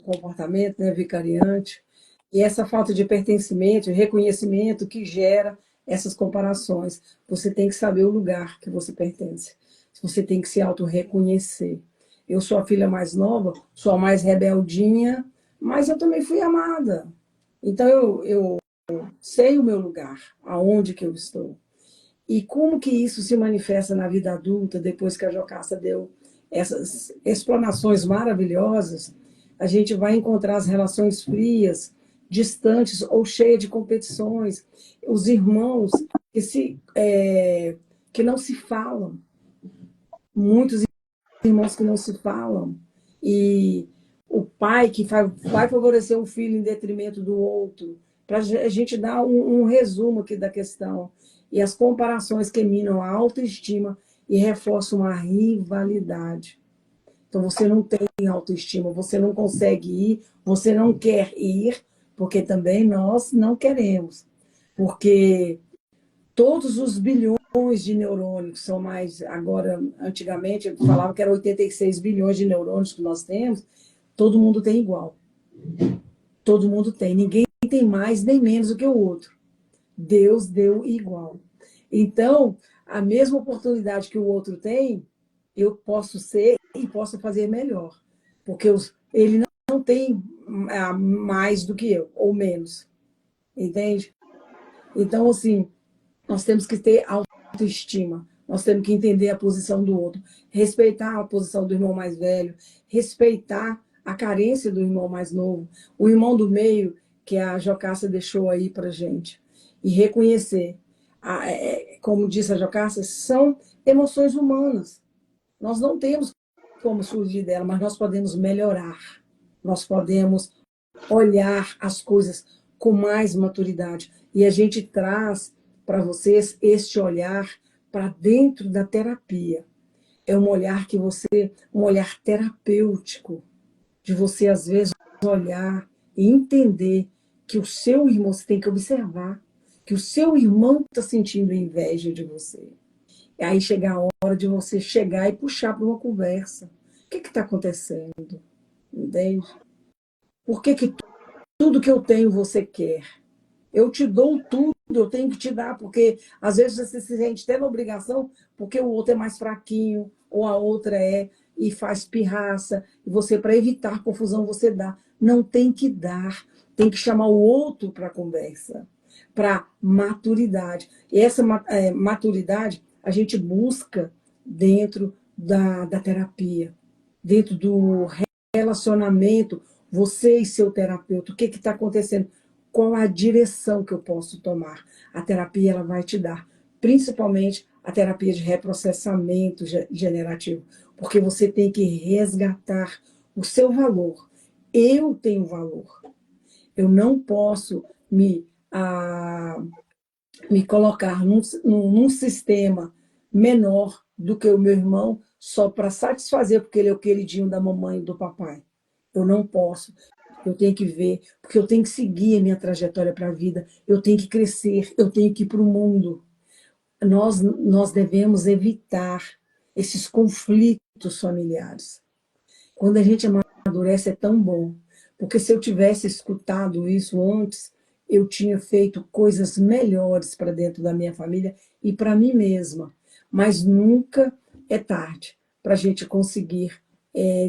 comportamento, né, vicariante, e essa falta de pertencimento, reconhecimento que gera essas comparações. Você tem que saber o lugar que você pertence. Você tem que se auto-reconhecer. Eu sou a filha mais nova, sou a mais rebeldinha, mas eu também fui amada. Então eu sei o meu lugar, aonde que eu estou. E como que isso se manifesta na vida adulta, depois que a Jocasta deu essas explanações maravilhosas, a gente vai encontrar as relações frias, distantes ou cheias de competições, os irmãos que não se falam, muitos irmãos que não se falam, e o pai que vai favorecer um filho em detrimento do outro, para a gente dar um resumo aqui da questão. E as comparações que minam a autoestima e reforçam a rivalidade. Então, você não tem autoestima, você não consegue ir, você não quer ir, porque também nós não queremos. Porque todos os bilhões de neurônios, são mais, agora, antigamente, eu falava que era 86 bilhões de neurônios que nós temos, todo mundo tem igual. Todo mundo tem. Ninguém tem mais nem menos do que o outro. Deus deu igual. Então, a mesma oportunidade que o outro tem, eu posso ser e posso fazer melhor. Porque ele não tem mais do que eu, ou menos. Entende? Então, assim, nós temos que ter autoestima. Nós temos que entender a posição do outro, respeitar a posição do irmão mais velho, respeitar a carência do irmão mais novo, o irmão do meio que a Jocasta deixou aí para gente, e reconhecer. Como disse a Jocasta, são emoções humanas. Nós não temos como surgir dela, mas nós podemos melhorar. Nós podemos olhar as coisas com mais maturidade. E a gente traz para vocês este olhar para dentro da terapia. É um olhar um olhar terapêutico, de você às vezes olhar e entender que o seu irmão, você tem que observar, que o seu irmão está sentindo inveja de você. E aí chega a hora de você chegar e puxar para uma conversa. O que está acontecendo? Entende? Por que tudo tudo que eu tenho você quer. Eu te dou tudo, eu tenho que te dar, porque às vezes você se sente até na obrigação, porque o outro é mais fraquinho, ou a outra é, e faz pirraça, e você, para evitar confusão, você dá. Não tem que dar, tem que chamar o outro para conversa, para maturidade. E essa maturidade a gente busca dentro da terapia, dentro do relacionamento, você e seu terapeuta, o que está acontecendo? Qual a direção que eu posso tomar? A terapia ela vai te dar, principalmente a terapia de reprocessamento generativo, porque você tem que resgatar o seu valor. Eu tenho valor. Eu não posso me colocar num sistema menor do que o meu irmão só para satisfazer, porque ele é o queridinho da mamãe e do papai. Eu não posso. Eu tenho que ver, porque eu tenho que seguir a minha trajetória para a vida, eu tenho que crescer, eu tenho que ir para o mundo. Nós devemos evitar esses conflitos familiares. Quando a gente amadurece é tão bom, porque se eu tivesse escutado isso antes, eu tinha feito coisas melhores para dentro da minha família e para mim mesma. Mas nunca é tarde para a gente conseguir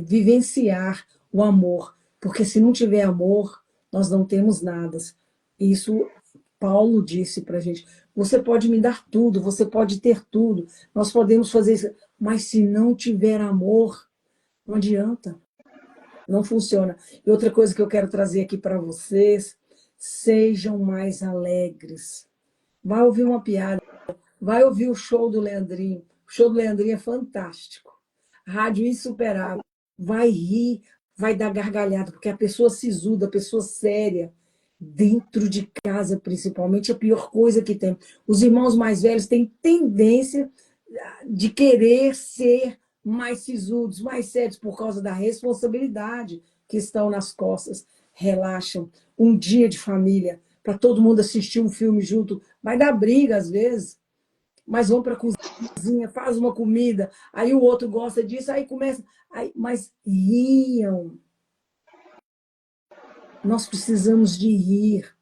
vivenciar o amor, porque se não tiver amor, nós não temos nada. Isso Paulo disse para a gente: você pode me dar tudo, você pode ter tudo, nós podemos fazer isso, mas se não tiver amor, não adianta, não funciona. E outra coisa que eu quero trazer aqui para vocês: sejam mais alegres. Vai ouvir uma piada, vai ouvir o show do Leandrinho. O show do Leandrinho é fantástico. Rádio insuperável. Vai rir, vai dar gargalhada, porque a pessoa sisuda, a pessoa séria, dentro de casa, principalmente, é a pior coisa que tem. Os irmãos mais velhos têm tendência de querer ser mais sisudos, mais sérios, por causa da responsabilidade que estão nas costas. Relaxam. Um dia de família, para todo mundo assistir um filme junto, vai dar briga às vezes, mas vão para a cozinha, faz uma comida, aí o outro gosta disso, aí começa. Mas riam. Nós precisamos de rir.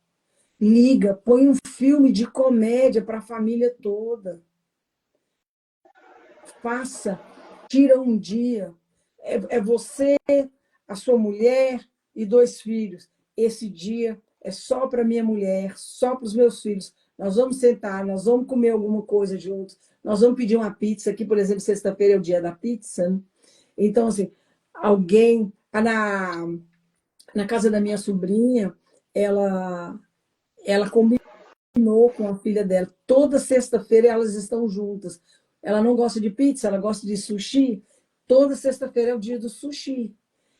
Liga, põe um filme de comédia para a família toda. Faça, tira um dia. É você, a sua mulher e 2 filhos. Esse dia é só para minha mulher, só para os meus filhos. Nós vamos sentar, nós vamos comer alguma coisa juntos, nós vamos pedir uma pizza. Aqui, por exemplo, sexta-feira é o dia da pizza, né? Então, assim, alguém. Na casa da minha sobrinha, ela combinou com a filha dela. Toda sexta-feira elas estão juntas. Ela não gosta de pizza, ela gosta de sushi. Toda sexta-feira é o dia do sushi.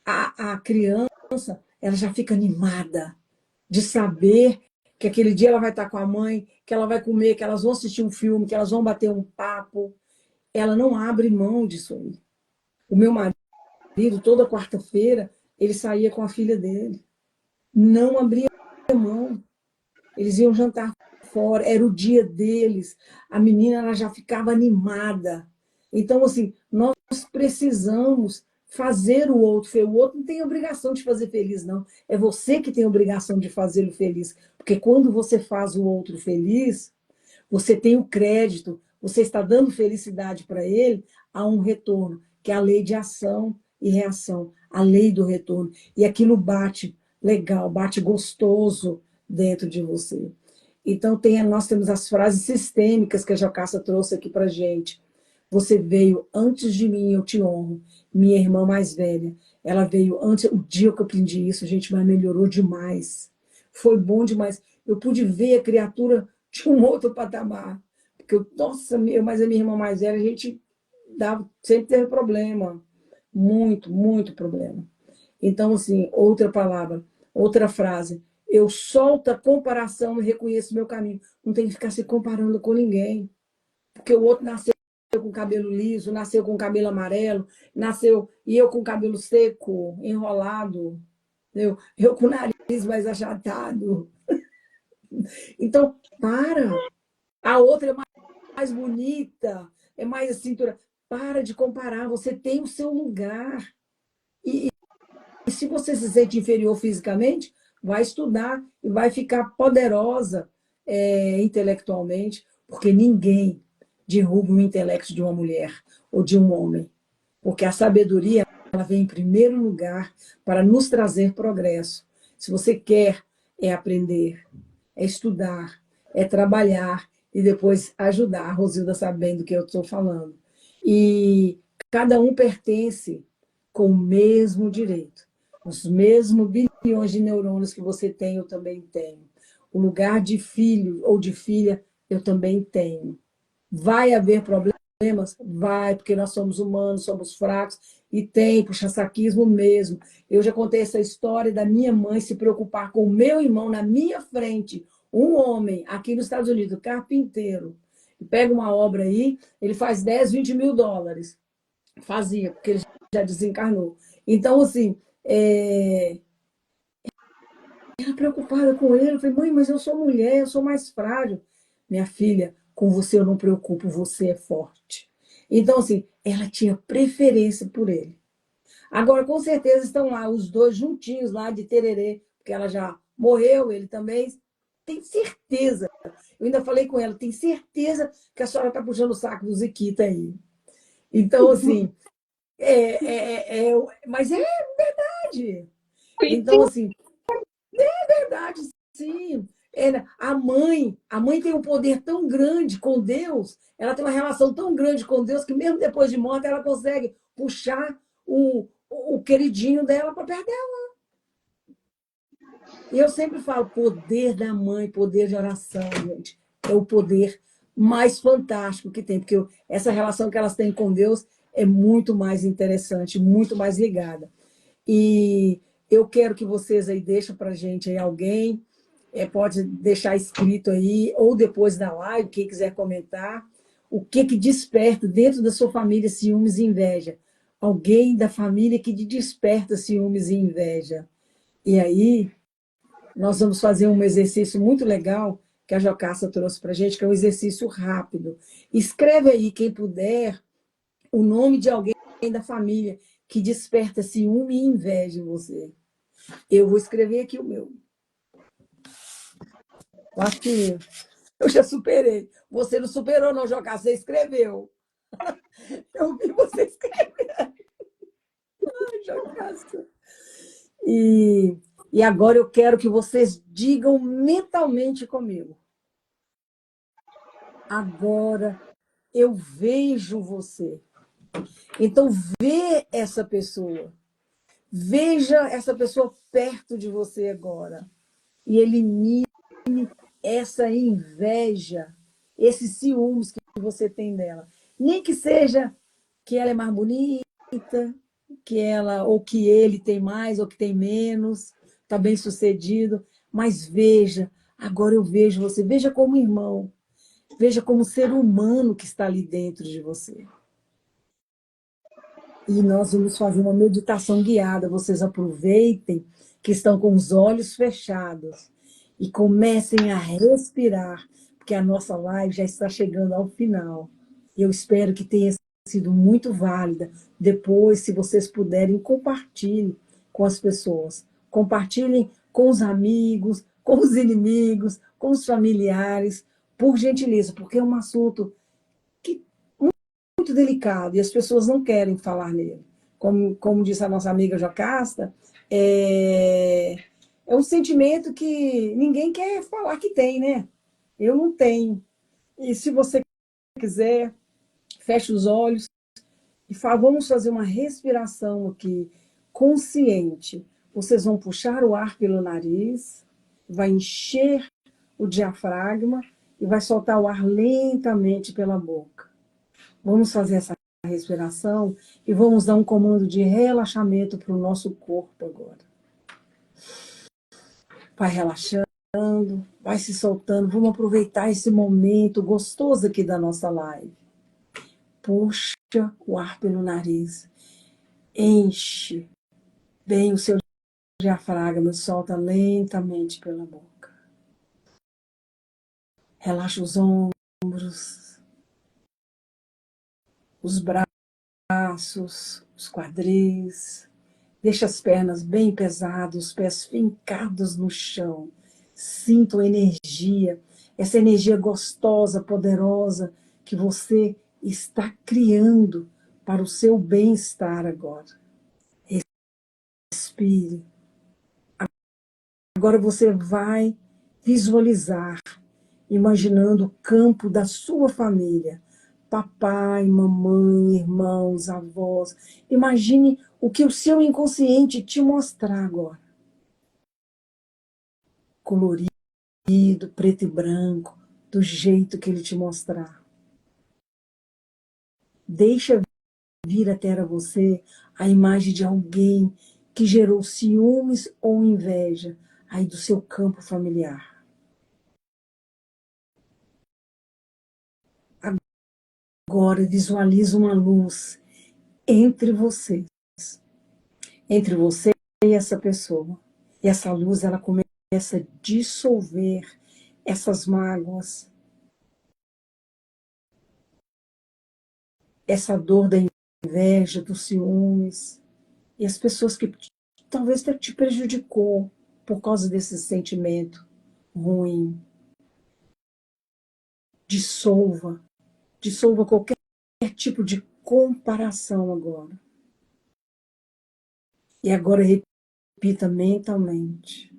A criança, ela já fica animada de saber que aquele dia ela vai estar com a mãe, que ela vai comer, que elas vão assistir um filme, que elas vão bater um papo. Ela não abre mão disso aí. O meu marido, toda quarta-feira, ele saía com a filha dele. Não abria mão. Eles iam jantar fora, era o dia deles. A menina ela já ficava animada. Então, assim, nós precisamos fazer o outro feliz. O outro não tem obrigação de fazer feliz, não. É você que tem obrigação de fazê-lo feliz. Porque quando você faz o outro feliz, você tem o crédito, você está dando felicidade para ele, há um retorno, que é a lei de ação e reação, a lei do retorno. E aquilo bate legal, bate gostoso dentro de você. Então, nós temos as frases sistêmicas que a Jocasta trouxe aqui para a gente. Você veio antes de mim, eu te honro. Minha irmã mais velha, ela veio antes. O dia que eu aprendi isso, gente, mas melhorou demais. Foi bom demais. Eu pude ver a criatura de um outro patamar. Porque, nossa, mas a minha irmã mais velha, a gente sempre teve problema. Muito, muito problema. Então, assim, outra palavra, outra frase. Eu solto a comparação e reconheço meu caminho. Não tem que ficar se comparando com ninguém. Porque o outro nasceu com cabelo liso, nasceu com cabelo amarelo, nasceu e eu com cabelo seco, enrolado, eu com o nariz mais achatado. Então, para. A outra é mais bonita, é mais a cintura. Para de comparar, você tem o seu lugar. E se você se sente inferior fisicamente, vai estudar e vai ficar poderosa intelectualmente, porque ninguém derruba o intelecto de uma mulher ou de um homem, porque a sabedoria ela vem em primeiro lugar para nos trazer progresso. Se você quer aprender, estudar, trabalhar e depois ajudar. A Rosilda sabe bem do que eu estou falando. E cada um pertence com o mesmo direito. Os mesmos bilhões de neurônios que você tem, eu também tenho. O lugar de filho ou de filha, eu também tenho. Vai haver problemas? Vai, porque nós somos humanos, somos fracos, e tem puxa-saquismo mesmo. Eu já contei essa história da minha mãe se preocupar com o meu irmão na minha frente, um homem aqui nos Estados Unidos, carpinteiro. Pega uma obra aí, ele faz 10, 20 mil dólares. Fazia, porque ele já desencarnou. Então, assim, ela preocupada com ele. Eu falei, mãe, mas eu sou mulher, eu sou mais frágil. Minha filha, com você eu não preocupo, você é forte. Então, assim, ela tinha preferência por ele. Agora, com certeza, estão lá os dois juntinhos lá de tererê, porque ela já morreu, ele também. Tem certeza. Eu ainda falei com ela, tem certeza que a senhora está puxando o saco do Ziquita aí. Então, assim, mas é verdade. Então, assim, verdade, sim. A mãe tem um poder tão grande com Deus, ela tem uma relação tão grande com Deus que mesmo depois de morta ela consegue puxar o queridinho dela para perto dela. E eu sempre falo, poder da mãe, poder de oração, gente, é o poder mais fantástico que tem, porque essa relação que elas têm com Deus é muito mais interessante, muito mais ligada. E eu quero que vocês aí deixem para a gente aí alguém, pode deixar escrito aí, ou depois da live, quem quiser comentar, o que que desperta dentro da sua família ciúmes e inveja. Alguém da família que te desperta ciúmes e inveja. E aí, nós vamos fazer um exercício muito legal que a Jocasta trouxe para a gente, que é um exercício rápido. Escreve aí, quem puder, o nome de alguém da família que desperta ciúme e inveja em você. Eu vou escrever aqui o meu. Acho que eu já superei. Você não superou, não, Jocasta, você escreveu. Eu vi você escrever. Ai, Jocasta. E agora eu quero que vocês digam mentalmente comigo. Agora eu vejo você. Então, vê essa pessoa. Veja essa pessoa perto de você agora. E elimine essa inveja, esses ciúmes que você tem dela. Nem que seja que ela é mais bonita, que ela ou que ele tem mais ou que tem menos, está bem sucedido. Mas veja, agora eu vejo você. Veja como irmão. Veja como ser humano que está ali dentro de você. E nós vamos fazer uma meditação guiada. Vocês aproveitem que estão com os olhos fechados e comecem a respirar, porque a nossa live já está chegando ao final. Eu espero que tenha sido muito válida. Depois, se vocês puderem, compartilhem com as pessoas. Compartilhem com os amigos, com os inimigos, com os familiares, por gentileza, porque é um assunto que muito delicado e as pessoas não querem falar nele. Como disse a nossa amiga Jocasta, é um sentimento que ninguém quer falar que tem, né? Eu não tenho. E se você quiser, feche os olhos e fala, vamos fazer uma respiração aqui consciente. Vocês vão puxar o ar pelo nariz, vai encher o diafragma e vai soltar o ar lentamente pela boca. Vamos fazer essa respiração e vamos dar um comando de relaxamento para o nosso corpo agora. Vai relaxando, vai se soltando. Vamos aproveitar esse momento gostoso aqui da nossa live. Puxa o ar pelo nariz. Enche bem o seu diafragma e solta lentamente pela boca. Relaxa os ombros, os braços, os quadris. Deixa as pernas bem pesadas, os pés fincados no chão. Sinta a energia, essa energia gostosa, poderosa, que você está criando para o seu bem-estar agora. Respire. Agora você vai visualizar, imaginando o campo da sua família. Papai, mamãe, irmãos, avós. Imagine o que o seu inconsciente te mostrar agora. Colorido, preto e branco, do jeito que ele te mostrar. Deixa vir até a você a imagem de alguém que gerou ciúmes ou inveja aí do seu campo familiar. Agora visualiza uma luz entre você e essa pessoa. E essa luz ela começa a dissolver essas mágoas, essa dor da inveja, dos ciúmes, e as pessoas que talvez te prejudicou por causa desse sentimento ruim. Dissolva qualquer tipo de comparação agora. E agora repita mentalmente.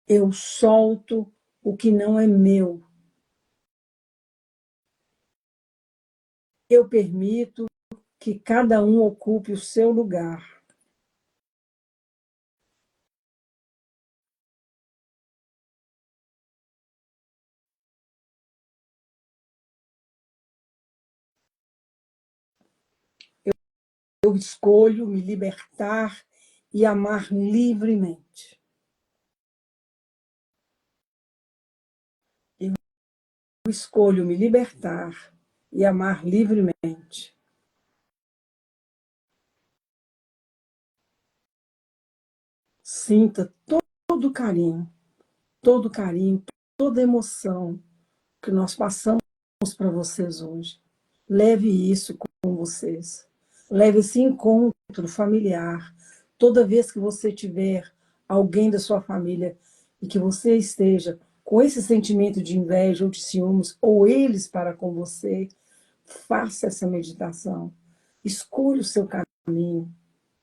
Eu solto o que não é meu. Eu permito que cada um ocupe o seu lugar. Eu escolho me libertar e amar livremente. Eu escolho me libertar e amar livremente. Sinta todo o carinho, toda a emoção que nós passamos para vocês hoje. Leve isso com vocês. Leve esse encontro familiar. Toda vez que você tiver alguém da sua família e que você esteja com esse sentimento de inveja ou de ciúmes, ou eles para com você, faça essa meditação. Escolha o seu caminho.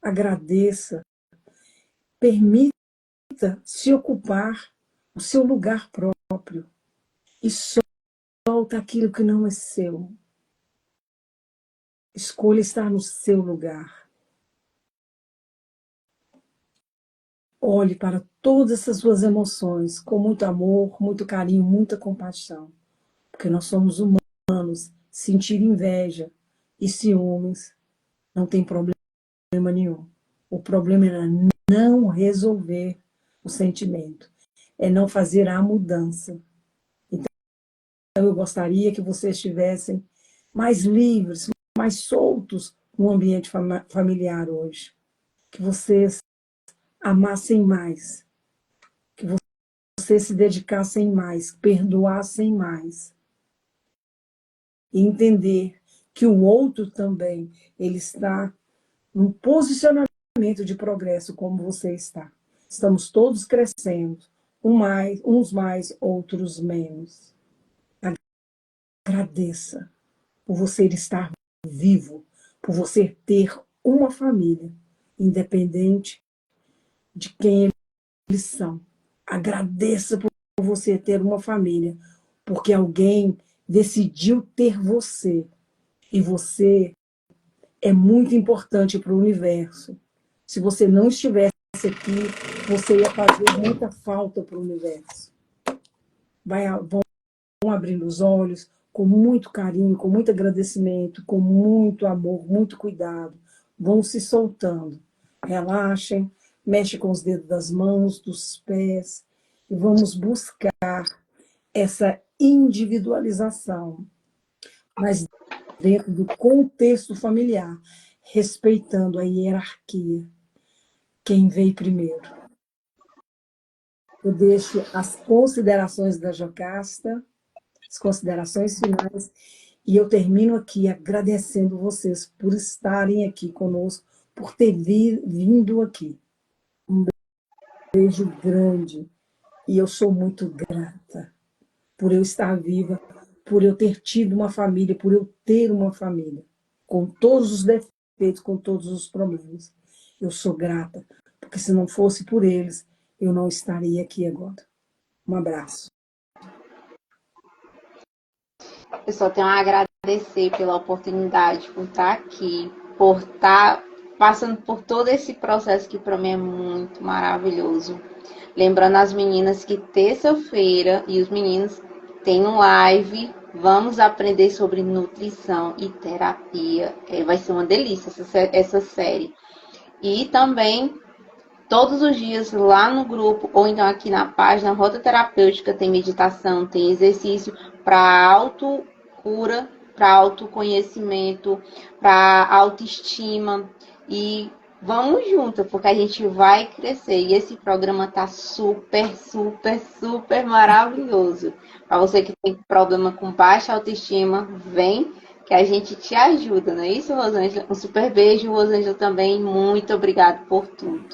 Agradeça. Permita se ocupar o seu lugar próprio. E solta aquilo que não é seu. Escolha estar no seu lugar. Olhe para todas essas suas emoções com muito amor, muito carinho, muita compaixão. Porque nós somos humanos. Sentir inveja e ciúmes não tem problema nenhum. O problema é não resolver o sentimento. É não fazer a mudança. Então, eu gostaria que vocês estivessem mais livres, mais soltos no ambiente familiar hoje. Que vocês amassem mais, que vocês se dedicassem mais, perdoassem mais. E entender que o outro também, ele está num posicionamento de progresso como você está. Estamos todos crescendo, uns mais, outros menos. Agradeça por você estar vivo, por você ter uma família, independente de quem eles são. Agradeça por você ter uma família, porque alguém decidiu ter você. E você é muito importante para o universo. Se você não estivesse aqui, você ia fazer muita falta para o universo. Vão abrindo os olhos com muito carinho, com muito agradecimento, com muito amor, muito cuidado. Vão se soltando. Relaxem, mexe com os dedos das mãos, dos pés, e vamos buscar essa individualização, mas dentro do contexto familiar, respeitando a hierarquia. Quem veio primeiro? Eu deixo as considerações da Jocasta, as considerações finais, e eu termino aqui agradecendo vocês por estarem aqui conosco, por ter vindo aqui. Um beijo grande. E eu sou muito grata por eu estar viva, por eu ter tido uma família, por eu ter uma família, com todos os defeitos, com todos os problemas. Eu sou grata, porque se não fosse por eles, eu não estaria aqui agora. Um abraço. Eu só tenho a agradecer pela oportunidade, por estar aqui, por estar passando por todo esse processo que para mim é muito maravilhoso. Lembrando as meninas que terça-feira e os meninos tem um live. Vamos aprender sobre nutrição e terapia. Vai ser uma delícia essa série. E também, todos os dias lá no grupo, ou então aqui na página Rota Terapêutica, tem meditação, tem exercício para autocura, para autoconhecimento, para autoestima. E vamos junto, porque a gente vai crescer. E esse programa tá super, super, super maravilhoso. Para você que tem problema com baixa autoestima, vem que a gente te ajuda, não é isso, Rosângela? Um super beijo, Rosângela, também. Muito obrigada por tudo.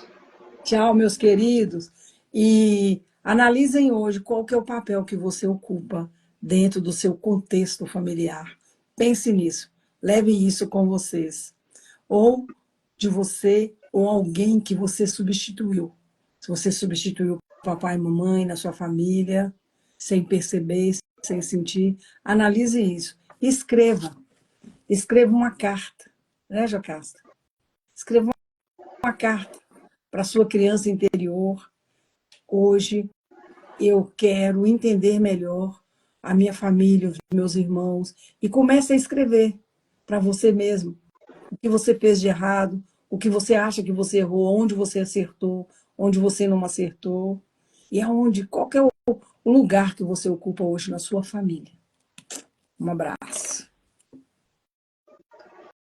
Tchau, meus queridos. E analisem hoje qual que é o papel que você ocupa dentro do seu contexto familiar. Pense nisso. Leve isso com vocês. Ou de você ou alguém que você substituiu. Se você substituiu papai e mamãe na sua família, sem perceber, sem sentir, analise isso. Escreva. Escreva uma carta, né, Jocasta? Escreva uma carta para a sua criança interior. Hoje eu quero entender melhor a minha família, os meus irmãos, e comece a escrever para você mesmo o que você fez de errado, o que você acha que você errou, onde você acertou, onde você não acertou, e aonde, qual que é o lugar que você ocupa hoje na sua família. Um abraço.